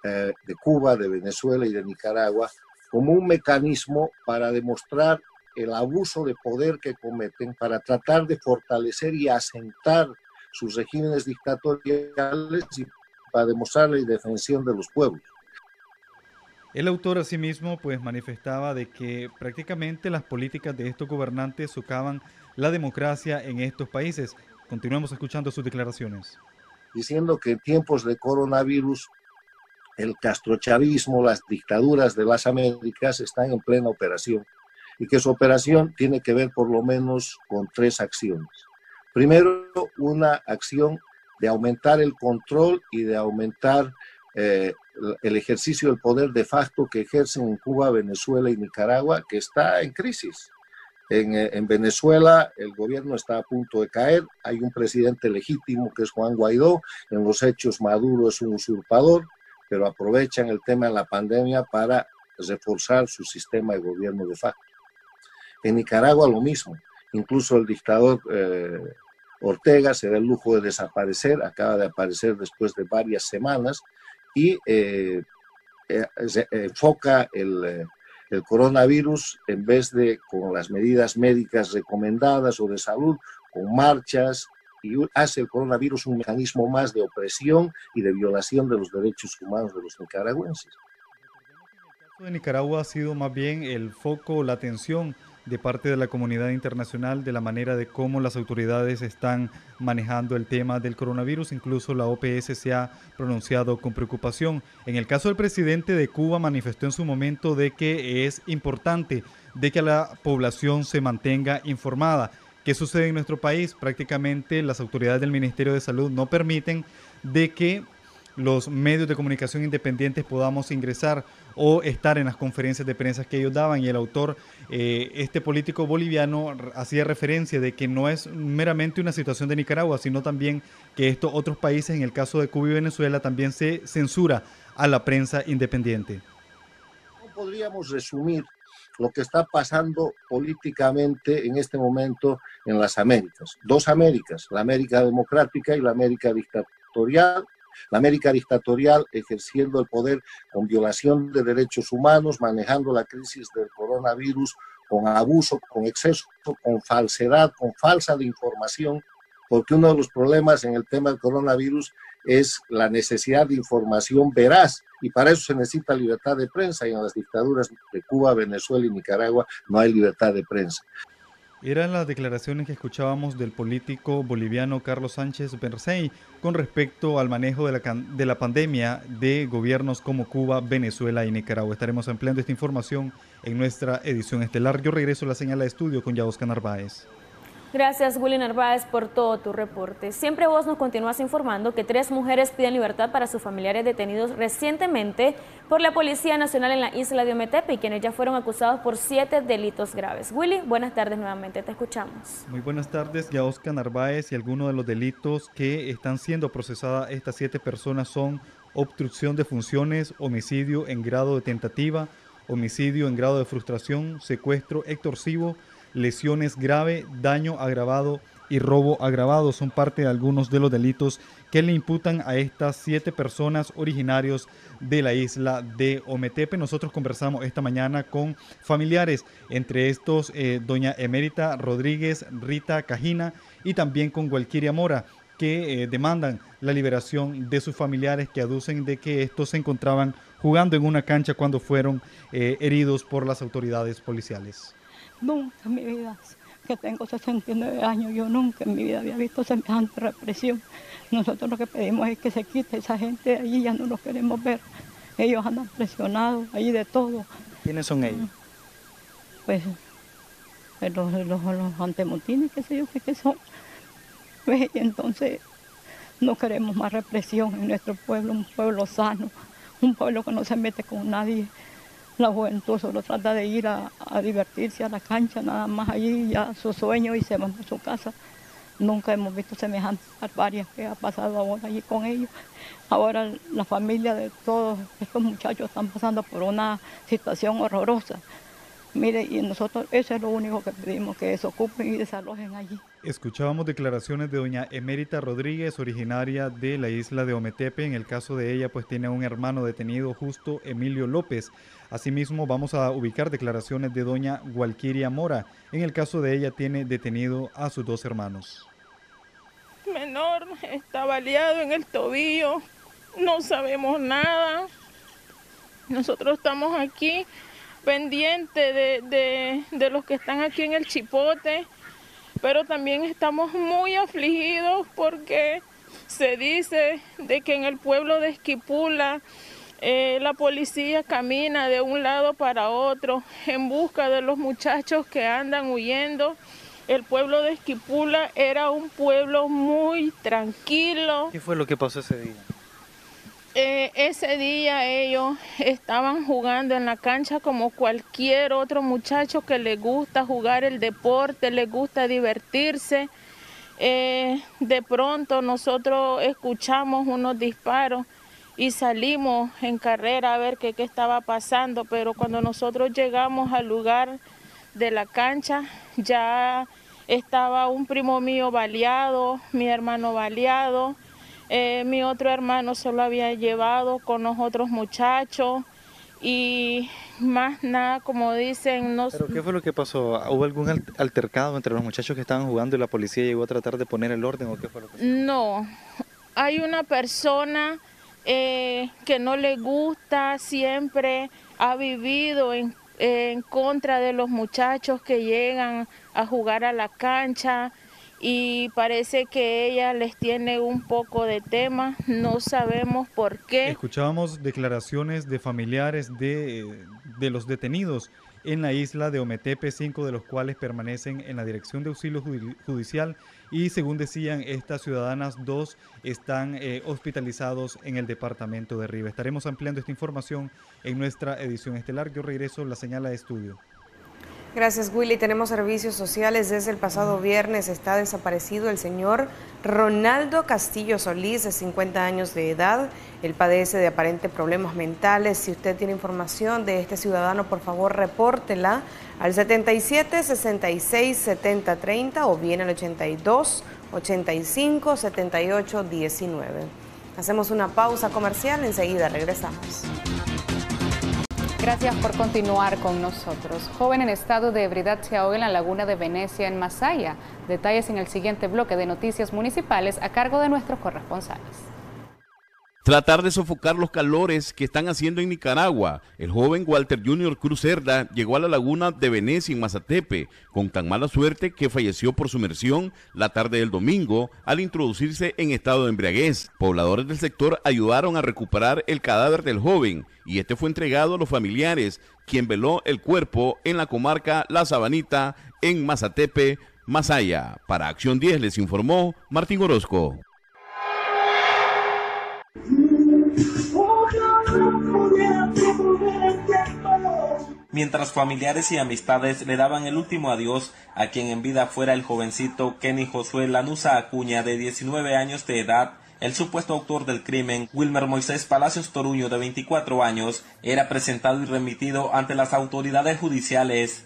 de Cuba, de Venezuela y de Nicaragua, como un mecanismo para demostrar el abuso de poder que cometen, para tratar de fortalecer y asentar sus regímenes dictatoriales y para demostrar la indefensión de los pueblos. El autor asimismo pues manifestaba de que prácticamente las políticas de estos gobernantes socavan la democracia en estos países. Continuemos escuchando sus declaraciones. Diciendo que en tiempos de coronavirus el castrochavismo, las dictaduras de las Américas están en plena operación y que su operación tiene que ver por lo menos con 3 acciones. Primero, una acción de aumentar el control y de aumentar el ejercicio del poder de facto que ejercen en Cuba, Venezuela y Nicaragua, que está en crisis. En Venezuela el gobierno está a punto de caer, hay un presidente legítimo que es Juan Guaidó, en los hechos Maduro es un usurpador, pero aprovechan el tema de la pandemia para reforzar su sistema de gobierno de facto. En Nicaragua lo mismo, incluso el dictador Ortega se da el lujo de desaparecer, acaba de aparecer después de varias semanas y se enfoca el coronavirus, en vez de con las medidas médicas recomendadas o de salud, con marchas, y hace el coronavirus un mecanismo más de opresión y de violación de los derechos humanos de los nicaragüenses. El caso de Nicaragua ha sido más bien el foco, la atención de parte de la comunidad internacional de la manera de cómo las autoridades están manejando el tema del coronavirus. Incluso la OPS se ha pronunciado con preocupación. En el caso del presidente de Cuba, manifestó en su momento de que es importante de que la población se mantenga informada. ¿Qué sucede en nuestro país? Prácticamente las autoridades del Ministerio de Salud no permiten de que los medios de comunicación independientes podamos ingresar o estar en las conferencias de prensa que ellos daban, y el autor, este político boliviano, hacía referencia de que no es meramente una situación de Nicaragua, sino también que estos otros países, en el caso de Cuba y Venezuela, también se censura a la prensa independiente. ¿Cómo podríamos resumir lo que está pasando políticamente en este momento en las Américas? Dos Américas, la América democrática y la América dictatorial. La América dictatorial ejerciendo el poder con violación de derechos humanos, manejando la crisis del coronavirus con abuso, con exceso, con falsedad, con falsa de información, porque uno de los problemas en el tema del coronavirus es la necesidad de información veraz, y para eso se necesita libertad de prensa, y en las dictaduras de Cuba, Venezuela y Nicaragua no hay libertad de prensa. Eran las declaraciones que escuchábamos del político boliviano Carlos Sánchez Bercey con respecto al manejo de la pandemia de gobiernos como Cuba, Venezuela y Nicaragua. Estaremos ampliando esta información en nuestra edición estelar. Yo regreso a la señal de estudio con Yaosca Narváez. Gracias, Willy Narváez, por todo tu reporte. Siempre vos nos continúas informando que 3 mujeres piden libertad para sus familiares detenidos recientemente por la Policía Nacional en la isla de Ometepe, y quienes ya fueron acusados por 7 delitos graves. Willy, buenas tardes nuevamente, te escuchamos. Muy buenas tardes, Yaosca Narváez, y algunos de los delitos que están siendo procesadas estas 7 personas son obstrucción de funciones, homicidio en grado de tentativa, homicidio en grado de frustración, secuestro extorsivo, lesiones grave, daño agravado y robo agravado. Son parte de algunos de los delitos que le imputan a estas 7 personas originarios de la isla de Ometepe. Nosotros conversamos esta mañana con familiares, entre estos doña Emérita Rodríguez, Rita Cajina, y también con Gualquiria Mora, que demandan la liberación de sus familiares, que aducen de que estos se encontraban jugando en una cancha cuando fueron heridos por las autoridades policiales. Nunca en mi vida, que tengo 69 años, yo nunca en mi vida había visto semejante represión. Nosotros lo que pedimos es que se quite esa gente de allí, ya no los queremos ver. Ellos andan presionados, ahí de todo. ¿Quiénes son ellos? Pues los antemotines, qué sé yo qué son. Pues, y entonces no queremos más represión en nuestro pueblo, un pueblo sano, un pueblo que no se mete con nadie. La juventud solo trata de ir a divertirse a la cancha, nada más allí, ya su sueño, y se van a su casa. Nunca hemos visto semejantes barbarias que ha pasado ahora allí con ellos. Ahora la familia de todos estos muchachos están pasando por una situación horrorosa. Mire, y nosotros eso es lo único que pedimos, que se ocupen y desalojen allí. Escuchábamos declaraciones de doña Emérita Rodríguez, originaria de la isla de Ometepe. En el caso de ella, pues tiene un hermano detenido, Justo Emilio López. Asimismo, vamos a ubicar declaraciones de doña Gualquiria Mora. En el caso de ella, tiene detenido a sus 2 hermanos. Menor está baleado en el tobillo, no sabemos nada. Nosotros estamos aquí pendientes de los que están aquí en el Chipote, pero también estamos muy afligidos porque se dice de que en el pueblo de Esquipula la policía camina de un lado para otro en busca de los muchachos que andan huyendo. El pueblo de Esquipula era un pueblo muy tranquilo. ¿Qué fue lo que pasó ese día? Ese día ellos estaban jugando en la cancha como cualquier otro muchacho que le gusta jugar el deporte, le gusta divertirse. De pronto nosotros escuchamos unos disparos y salimos en carrera a ver qué estaba pasando, pero cuando nosotros llegamos al lugar de la cancha ya estaba un primo mío baleado, mi hermano baleado. Mi otro hermano se lo había llevado con los otros muchachos y más nada, como dicen. No... ¿Pero qué fue lo que pasó? ¿Hubo algún altercado entre los muchachos que estaban jugando y la policía llegó a tratar de poner el orden o qué fue lo que pasó? No, hay una persona que no le gusta, siempre ha vivido en contra de los muchachos que llegan a jugar a la cancha. Y parece que ella les tiene un poco de tema, no sabemos por qué. Escuchábamos declaraciones de familiares de los detenidos en la isla de Ometepe, 5 de los cuales permanecen en la Dirección de Auxilio Judicial y según decían estas ciudadanas, 2 están hospitalizados en el departamento de Riva. Estaremos ampliando esta información en nuestra edición estelar. Yo regreso la señal a estudio. Gracias, Willy. Tenemos servicios sociales. Desde el pasado viernes está desaparecido el señor Ronaldo Castillo Solís, de 50 años de edad. Él padece de aparentes problemas mentales. Si usted tiene información de este ciudadano, por favor, repórtela al 77 66 70 30 o bien al 82 85 78 19. Hacemos una pausa comercial. Enseguida regresamos. Gracias por continuar con nosotros. Joven en estado de ebriedad se ahoga en la laguna de Venecia, en Masaya. Detalles en el siguiente bloque de noticias municipales a cargo de nuestros corresponsales. Tratar de sofocar los calores que están haciendo en Nicaragua. El joven Walter Junior Cruz Cerda llegó a la laguna de Venecia en Mazatepe con tan mala suerte que falleció por sumersión la tarde del domingo al introducirse en estado de embriaguez. Pobladores del sector ayudaron a recuperar el cadáver del joven y este fue entregado a los familiares, quien veló el cuerpo en la comarca La Sabanita en Mazatepe, Masaya. Para Acción 10 les informó Martín Orozco. Mientras familiares y amistades le daban el último adiós a quien en vida fuera el jovencito Kenny Josué Lanuza Acuña, de 19 años de edad, el supuesto autor del crimen, Wilmer Moisés Palacios Toruño, de 24 años, era presentado y remitido ante las autoridades judiciales.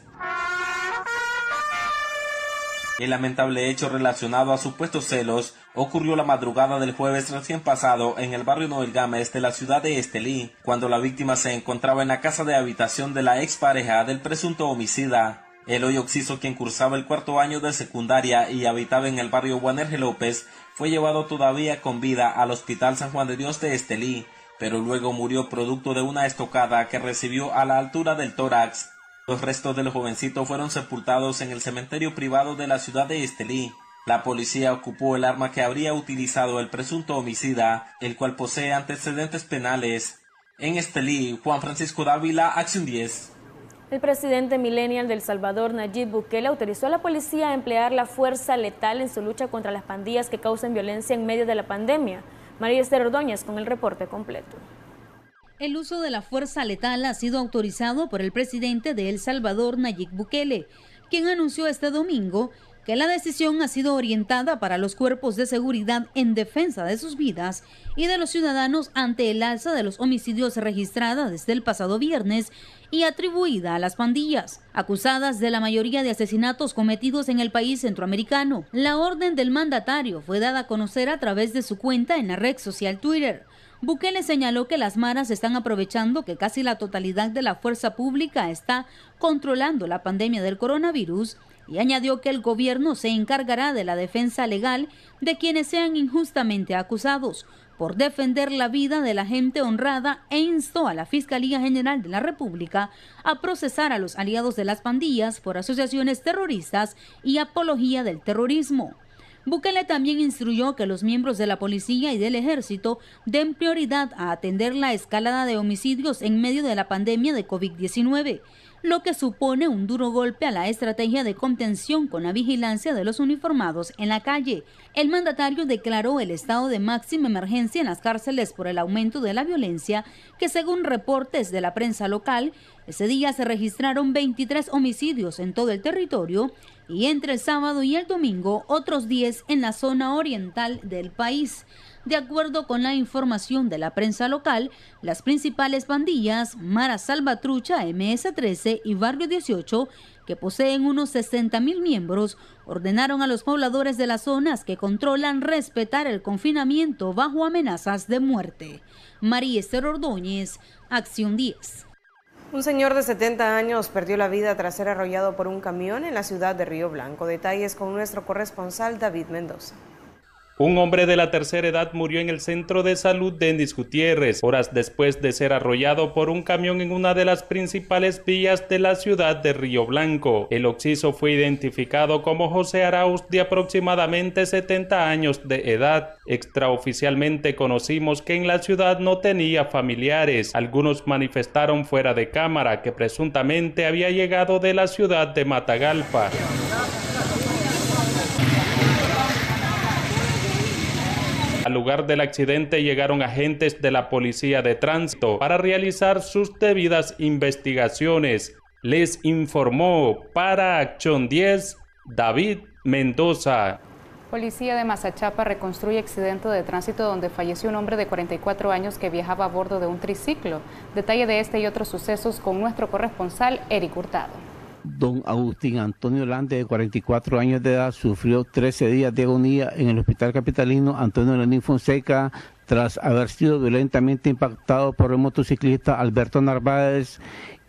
El lamentable hecho relacionado a supuestos celos ocurrió la madrugada del jueves recién pasado en el barrio Noel Gámez de la ciudad de Estelí, cuando la víctima se encontraba en la casa de habitación de la expareja del presunto homicida. Eloy Oxiso, quien cursaba el 4º año de secundaria y habitaba en el barrio Juanerge López, fue llevado todavía con vida al Hospital San Juan de Dios de Estelí, pero luego murió producto de una estocada que recibió a la altura del tórax. Los restos del jovencito fueron sepultados en el cementerio privado de la ciudad de Estelí. La policía ocupó el arma que habría utilizado el presunto homicida, el cual posee antecedentes penales. En Estelí, Juan Francisco Dávila, Acción 10. El presidente millennial de El Salvador, Nayib Bukele, autorizó a la policía a emplear la fuerza letal en su lucha contra las pandillas que causan violencia en medio de la pandemia. María Esther Ordóñez con el reporte completo. El uso de la fuerza letal ha sido autorizado por el presidente de El Salvador, Nayib Bukele, quien anunció este domingo que la decisión ha sido orientada para los cuerpos de seguridad en defensa de sus vidas y de los ciudadanos ante el alza de los homicidios registrada desde el pasado viernes y atribuida a las pandillas, acusadas de la mayoría de asesinatos cometidos en el país centroamericano. La orden del mandatario fue dada a conocer a través de su cuenta en la red social Twitter. Bukele señaló que las maras están aprovechando que casi la totalidad de la fuerza pública está controlando la pandemia del coronavirus y añadió que el gobierno se encargará de la defensa legal de quienes sean injustamente acusados por defender la vida de la gente honrada e instó a la Fiscalía General de la República a procesar a los aliados de las pandillas por asociaciones terroristas y apología del terrorismo. Bukele también instruyó que los miembros de la policía y del ejército den prioridad a atender la escalada de homicidios en medio de la pandemia de COVID-19. lo que supone un duro golpe a la estrategia de contención con la vigilancia de los uniformados en la calle. El mandatario declaró el estado de máxima emergencia en las cárceles por el aumento de la violencia, que según reportes de la prensa local, ese día se registraron 23 homicidios en todo el territorio y entre el sábado y el domingo otros 10 en la zona oriental del país. De acuerdo con la información de la prensa local, las principales pandillas, Mara Salvatrucha, MS-13 y Barrio 18, que poseen unos 60.000 miembros, ordenaron a los pobladores de las zonas que controlan respetar el confinamiento bajo amenazas de muerte. María Esther Ordóñez, Acción 10. Un señor de 70 años perdió la vida tras ser arrollado por un camión en la ciudad de Río Blanco. Detalles con nuestro corresponsal David Mendoza. Un hombre de la tercera edad murió en el centro de salud de Endis Gutiérrez, horas después de ser arrollado por un camión en una de las principales vías de la ciudad de Río Blanco. El occiso fue identificado como José Arauz, de aproximadamente 70 años de edad. Extraoficialmente conocimos que en la ciudad no tenía familiares. Algunos manifestaron fuera de cámara que presuntamente había llegado de la ciudad de Matagalpa. Al lugar del accidente llegaron agentes de la Policía de Tránsito para realizar sus debidas investigaciones. Les informó para Acción 10, David Mendoza. Policía de Mazachapa reconstruye accidente de tránsito donde falleció un hombre de 44 años que viajaba a bordo de un triciclo. Detalle de este y otros sucesos con nuestro corresponsal Eric Hurtado. Don Agustín Antonio Lande, de 44 años de edad, sufrió 13 días de agonía en el hospital capitalino Antonio Lenín Fonseca tras haber sido violentamente impactado por el motociclista Alberto Narváez,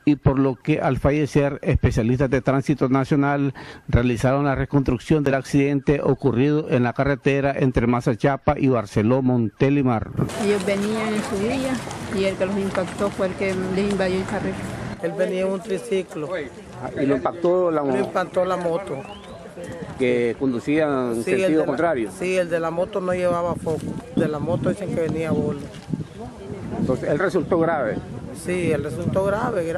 y por lo que al fallecer especialistas de tránsito nacional realizaron la reconstrucción del accidente ocurrido en la carretera entre Mazachapa y Barceló Montelimar. Ellos venían en su vía y el que los impactó fue el que les invadió el carril. Él venía en un triciclo. ¿Y lo impactó la moto? Lo impactó la moto. ¿Que conducía en sentido contrario? Sí, el de la moto no llevaba foco. De la moto dicen que venía a bordo. Entonces, ¿él resultó grave? Sí, él resultó grave.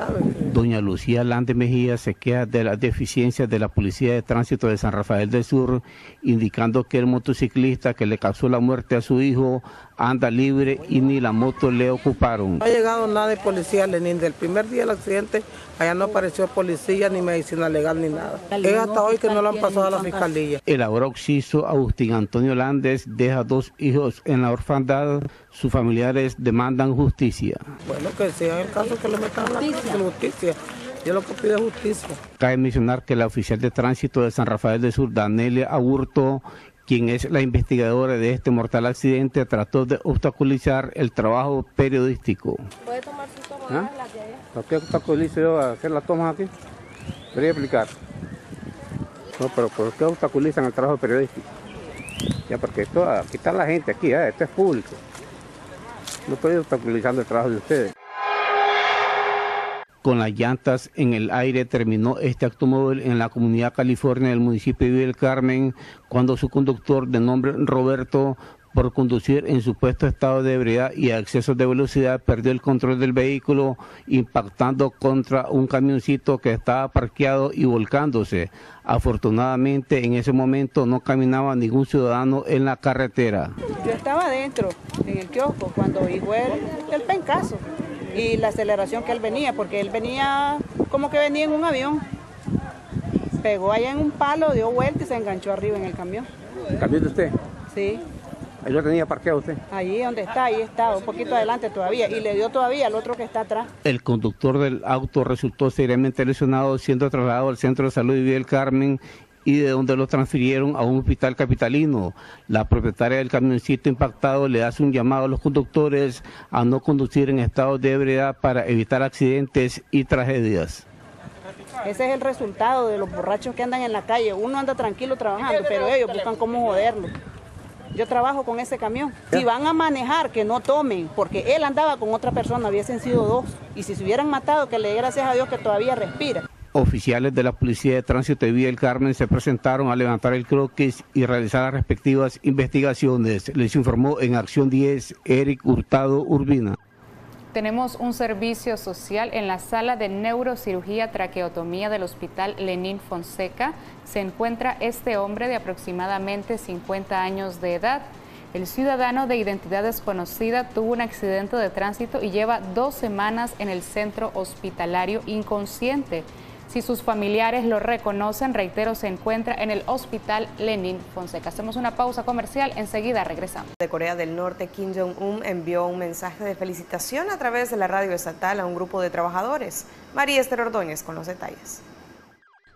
Doña Lucía Lande Mejía se queja de las deficiencias de la Policía de Tránsito de San Rafael del Sur, indicando que el motociclista que le causó la muerte a su hijo anda libre y ni la moto le ocuparon. No ha llegado nada de policía, Lenín. Del primer día del accidente, allá no apareció policía, ni medicina legal, ni nada. Es hasta hoy que no lo han pasado a la fiscalía. El ahora occiso Agustín Antonio Landes deja 2 hijos en la orfandad. Sus familiares demandan justicia. Bueno, que sea el caso que le metan a la justicia. Yo lo que pido es justicia. Cabe mencionar que la oficial de tránsito de San Rafael del Sur, Danelia Aburto, quien es la investigadora de este mortal accidente, trató de obstaculizar el trabajo periodístico. ¿Puede tomar su toma? ¿Por qué obstaculizo yo a hacer las tomas aquí? Quería explicar. No, pero ¿por qué obstaculizan el trabajo periodístico? Ya, porque aquí está la gente, esto es público. No estoy obstaculizando el trabajo de ustedes. Con las llantas en el aire terminó este automóvil en la comunidad California del municipio de Villa del Carmen, cuando su conductor, de nombre Roberto, por conducir en supuesto estado de ebriedad y a exceso de velocidad, perdió el control del vehículo, impactando contra un camioncito que estaba parqueado y volcándose. Afortunadamente, en ese momento no caminaba ningún ciudadano en la carretera. Yo estaba adentro, en el kiosco, cuando llegó el pencazo y la aceleración que él venía, porque él venía como que venía en un avión. Pegó allá en un palo, dio vuelta y se enganchó arriba en el camión. ¿El camión de usted? Sí. ¿Ahí lo tenía parqueado usted? Allí donde está, ahí está, un poquito adelante todavía, y le dio todavía al otro que está atrás. El conductor del auto resultó seriamente lesionado, siendo trasladado al Centro de Salud de Villa del Carmen, y de donde lo transfirieron a un hospital capitalino. La propietaria del camioncito impactado le hace un llamado a los conductores a no conducir en estado de ebriedad para evitar accidentes y tragedias. Ese es el resultado de los borrachos que andan en la calle. Uno anda tranquilo trabajando, pero ellos buscan cómo joderlo. Yo trabajo con ese camión. Si van a manejar, que no tomen, porque él andaba con otra persona, hubiesen sido 2. Y si se hubieran matado, que le dé gracias a Dios que todavía respira. Oficiales de la Policía de Tránsito de Villa del Carmen se presentaron a levantar el croquis y realizar las respectivas investigaciones. Les informó en Acción 10 Eric Hurtado Urbina. tenemos un servicio social en la sala de neurocirugía traqueotomía del Hospital Lenín Fonseca. Se encuentra este hombre de aproximadamente 50 años de edad. El ciudadano de identidad desconocida tuvo un accidente de tránsito y lleva 2 semanas en el centro hospitalario inconsciente. Si sus familiares lo reconocen, reitero, se encuentra en el Hospital Lenín Fonseca. Hacemos una pausa comercial, enseguida regresamos. De Corea del Norte, Kim Jong-un envió un mensaje de felicitación a través de la radio estatal a un grupo de trabajadores. María Esther Ordóñez con los detalles.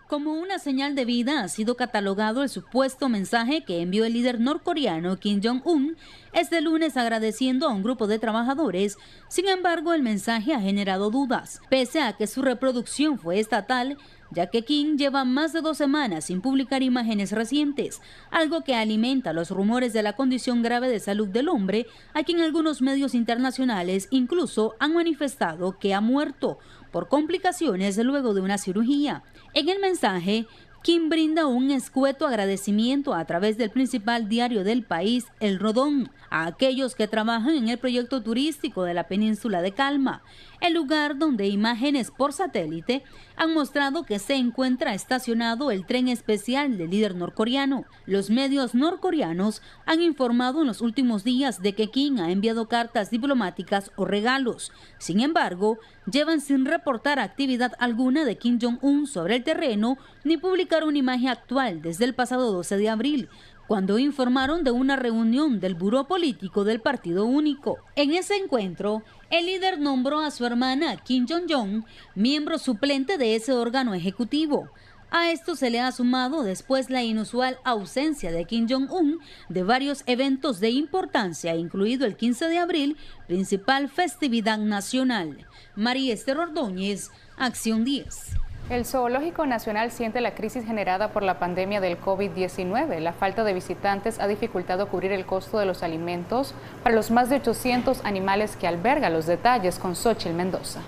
Como una señal de vida ha sido catalogado el supuesto mensaje que envió el líder norcoreano Kim Jong-un este lunes agradeciendo a un grupo de trabajadores. Sin embargo, el mensaje ha generado dudas, pese a que su reproducción fue estatal, ya que Kim lleva más de 2 semanas sin publicar imágenes recientes, algo que alimenta los rumores de la condición grave de salud del hombre, a quien algunos medios internacionales incluso han manifestado que ha muerto por complicaciones luego de una cirugía. En el mensaje, Kim brinda un escueto agradecimiento a través del principal diario del país, El Rodón, a aquellos que trabajan en el proyecto turístico de la península de Calma, el lugar donde imágenes por satélite han mostrado que se encuentra estacionado el tren especial del líder norcoreano. Los medios norcoreanos han informado en los últimos días de que Kim ha enviado cartas diplomáticas o regalos. Sin embargo, llevan sin reportar actividad alguna de Kim Jong-un sobre el terreno ni publicar una imagen actual desde el pasado 12 de abril, cuando informaron de una reunión del Buró Político del Partido Único. En ese encuentro, el líder nombró a su hermana Kim Jong-un miembro suplente de ese órgano ejecutivo. A esto se le ha sumado después la inusual ausencia de Kim Jong-un de varios eventos de importancia, incluido el 15 de abril, principal festividad nacional. María Esther Ordóñez, Acción 10. El Zoológico Nacional siente la crisis generada por la pandemia del COVID-19. La falta de visitantes ha dificultado cubrir el costo de los alimentos para los más de 800 animales que alberga. Los detalles con Xochitl Mendoza.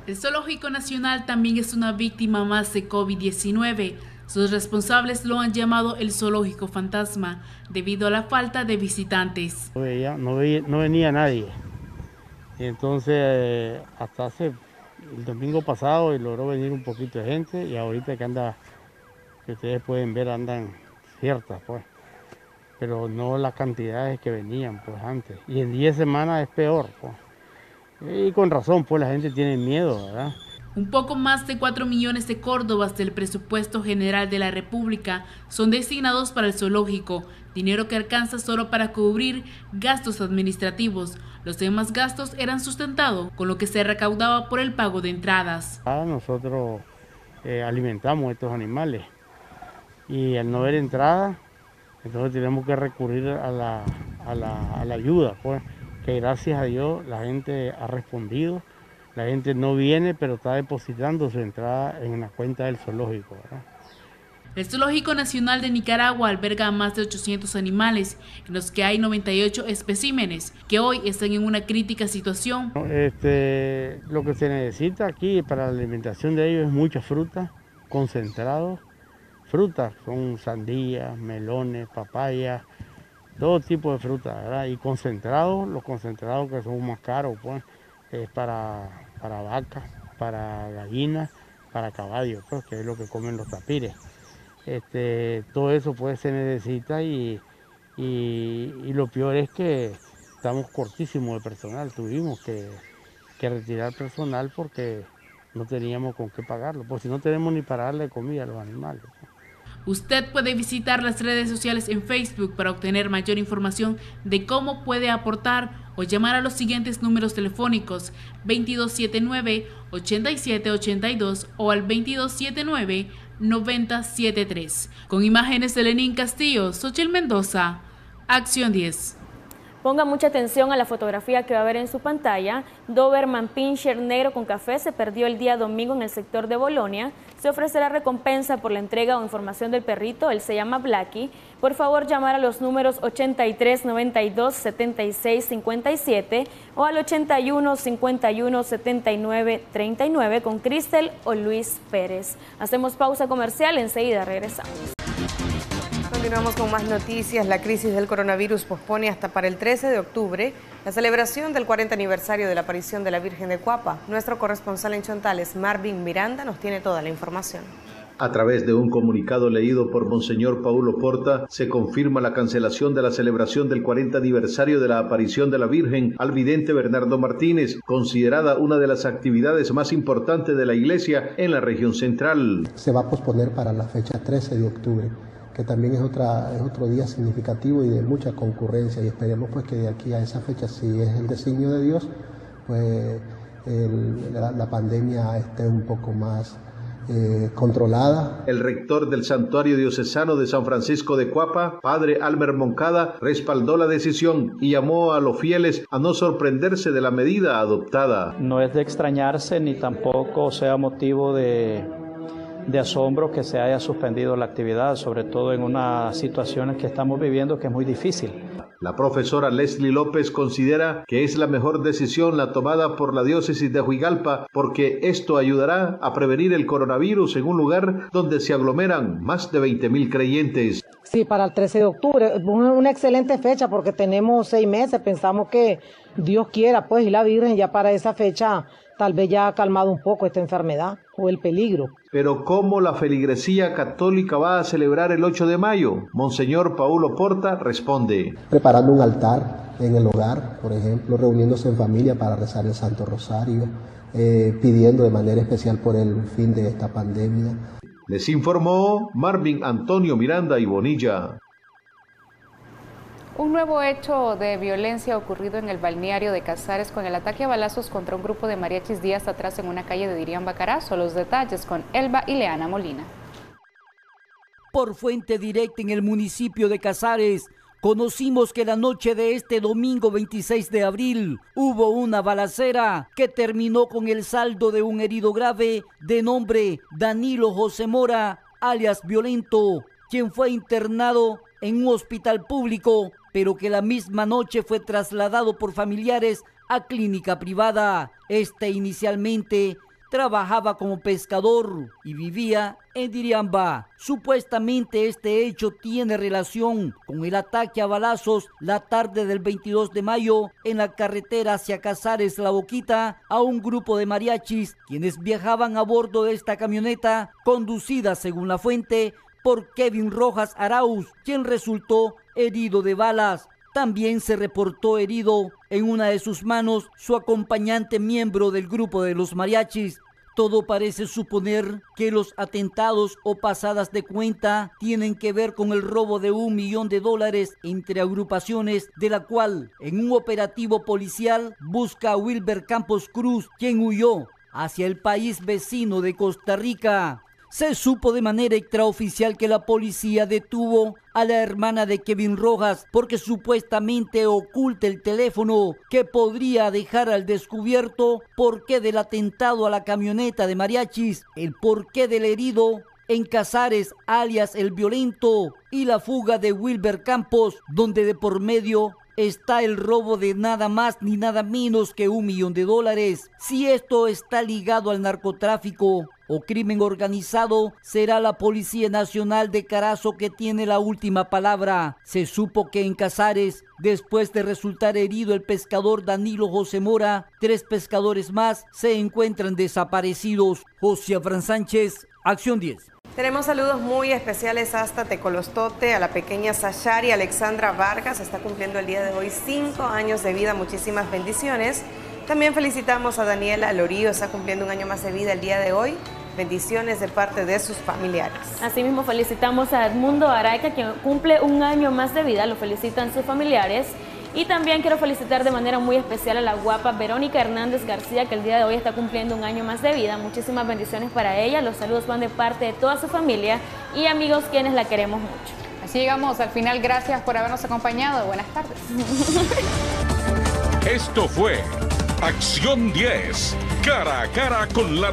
El Zoológico Nacional también es una víctima más de COVID-19. Sus responsables lo han llamado el zoológico fantasma, debido a la falta de visitantes. No venía nadie. Y entonces, hasta hace el domingo pasado logró venir un poquito de gente y ahorita que ustedes pueden ver, andan ciertas, pues. Pero no las cantidades que venían, pues, antes. Y en 10 semanas es peor, pues. Y con razón, pues la gente tiene miedo, ¿verdad? Un poco más de 4 millones de córdobas del presupuesto general de la República son designados para el zoológico, dinero que alcanza solo para cubrir gastos administrativos. Los demás gastos eran sustentados con lo que se recaudaba por el pago de entradas. Nosotros alimentamos a estos animales y al no haber entrada, entonces tenemos que recurrir a la ayuda, pues, que gracias a Dios la gente ha respondido. La gente no viene, pero está depositando su entrada en la cuenta del zoológico, ¿verdad? El Zoológico Nacional de Nicaragua alberga a más de 800 animales, en los que hay 98 especímenes, que hoy están en una crítica situación. Lo que se necesita aquí para la alimentación de ellos es mucha fruta, concentrados. Frutas son sandías, melones, papayas, todo tipo de fruta, ¿verdad? Y concentrados, los concentrados que son más caros, pues, es para vacas, para gallinas, para caballos, pues, que es lo que comen los tapires. Todo eso pues se necesita y lo peor es que estamos cortísimos de personal. Tuvimos que retirar personal porque no teníamos con qué pagarlo, porque si no tenemos ni para darle comida a los animales. Usted puede visitar las redes sociales en Facebook para obtener mayor información de cómo puede aportar o llamar a los siguientes números telefónicos: 2279-8782 o al 2279-9073. Con imágenes de Lenín Castillo, Xochitl Mendoza, Acción 10. Ponga mucha atención a la fotografía que va a ver en su pantalla. Doberman Pinscher negro con café se perdió el día domingo en el sector de Bolonia. Se ofrecerá recompensa por la entrega o información del perrito. Él se llama Blackie. Por favor, llamar a los números 83 92 76 57 o al 81 51 79 39 con Cristel o Luis Pérez. Hacemos pausa comercial, enseguida regresamos. Continuamos con más noticias. La crisis del coronavirus pospone hasta para el 13 de octubre la celebración del 40 aniversario de la aparición de la Virgen de Cuapa. Nuestro corresponsal en Chontales, Marvin Miranda, nos tiene toda la información. A través de un comunicado leído por Monseñor Paulo Porta, se confirma la cancelación de la celebración del 40 aniversario de la aparición de la Virgen al vidente Bernardo Martínez, considerada una de las actividades más importantes de la Iglesia en la región central. Se va a posponer para la fecha 13 de octubre, que también es otro día significativo y de mucha concurrencia, y esperemos pues que de aquí a esa fecha, si es el designio de Dios, pues la pandemia esté un poco más controlada. El rector del Santuario Diocesano de San Francisco de Cuapa, padre Almer Moncada, respaldó la decisión y llamó a los fieles a no sorprenderse de la medida adoptada. No es de extrañarse ni tampoco sea motivo de asombro que se haya suspendido la actividad, sobre todo en una situación que estamos viviendo que es muy difícil. La profesora Leslie López considera que es la mejor decisión la tomada por la diócesis de Huigalpa, porque esto ayudará a prevenir el coronavirus en un lugar donde se aglomeran más de 20,000 creyentes. Sí, para el 13 de octubre, una excelente fecha porque tenemos 6 meses, pensamos que Dios quiera, pues, y la Virgen ya para esa fecha tal vez ya ha calmado un poco esta enfermedad o el peligro. Pero ¿cómo la feligresía católica va a celebrar el 8 de mayo? Monseñor Paulo Porta responde. Preparando un altar en el hogar, por ejemplo, reuniéndose en familia para rezar el Santo Rosario, pidiendo de manera especial por el fin de esta pandemia. Les informó Marvin Antonio Miranda y Bonilla. Un nuevo hecho de violencia ocurrido en el balneario de Casares con el ataque a balazos contra un grupo de mariachis días atrás en una calle de Diriamba Carazo. Los detalles con Elba y Leana Molina. Por fuente directa en el municipio de Casares, conocimos que la noche de este domingo 26 de abril hubo una balacera que terminó con el saldo de un herido grave de nombre Danilo José Mora, alias Violento, quien fue internado en un hospital público, pero que la misma noche fue trasladado por familiares a clínica privada. Este inicialmente trabajaba como pescador y vivía en Diriamba. Supuestamente este hecho tiene relación con el ataque a balazos la tarde del 22 de mayo en la carretera hacia Casares La Boquita a un grupo de mariachis, quienes viajaban a bordo de esta camioneta conducida, según la fuente, por Kevin Rojas Arauz, quien resultó herido de balas. También se reportó herido en una de sus manos su acompañante miembro del grupo de los mariachis. Todo parece suponer que los atentados o pasadas de cuenta tienen que ver con el robo de $1 millón entre agrupaciones, de la cual en un operativo policial busca a Wilber Campos Cruz, quien huyó hacia el país vecino de Costa Rica. Se supo de manera extraoficial que la policía detuvo a la hermana de Kevin Rojas porque supuestamente oculta el teléfono que podría dejar al descubierto porqué del atentado a la camioneta de mariachis, el porqué del herido en Casares, alias El Violento, y la fuga de Wilber Campos, donde de por medio está el robo de nada más ni nada menos que $1 millón. Si esto está ligado al narcotráfico o crimen organizado, será la Policía Nacional de Carazo que tiene la última palabra. Se supo que en Casares, después de resultar herido el pescador Danilo José Mora, 3 pescadores más se encuentran desaparecidos. José Afran Sánchez, Acción 10. Tenemos saludos muy especiales hasta Tecolostote, a la pequeña Sashari Alexandra Vargas. Está cumpliendo el día de hoy 5 años de vida. Muchísimas bendiciones. También felicitamos a Daniela Lorío, está cumpliendo un año más de vida el día de hoy. Bendiciones de parte de sus familiares. Asimismo felicitamos a Edmundo Araica, quien cumple un año más de vida. Lo felicitan sus familiares. Y también quiero felicitar de manera muy especial a la guapa Verónica Hernández García, que el día de hoy está cumpliendo un año más de vida. Muchísimas bendiciones para ella. Los saludos van de parte de toda su familia y amigos quienes la queremos mucho. Así llegamos al final. Gracias por habernos acompañado. Buenas tardes. Esto fue Acción 10, cara a cara con la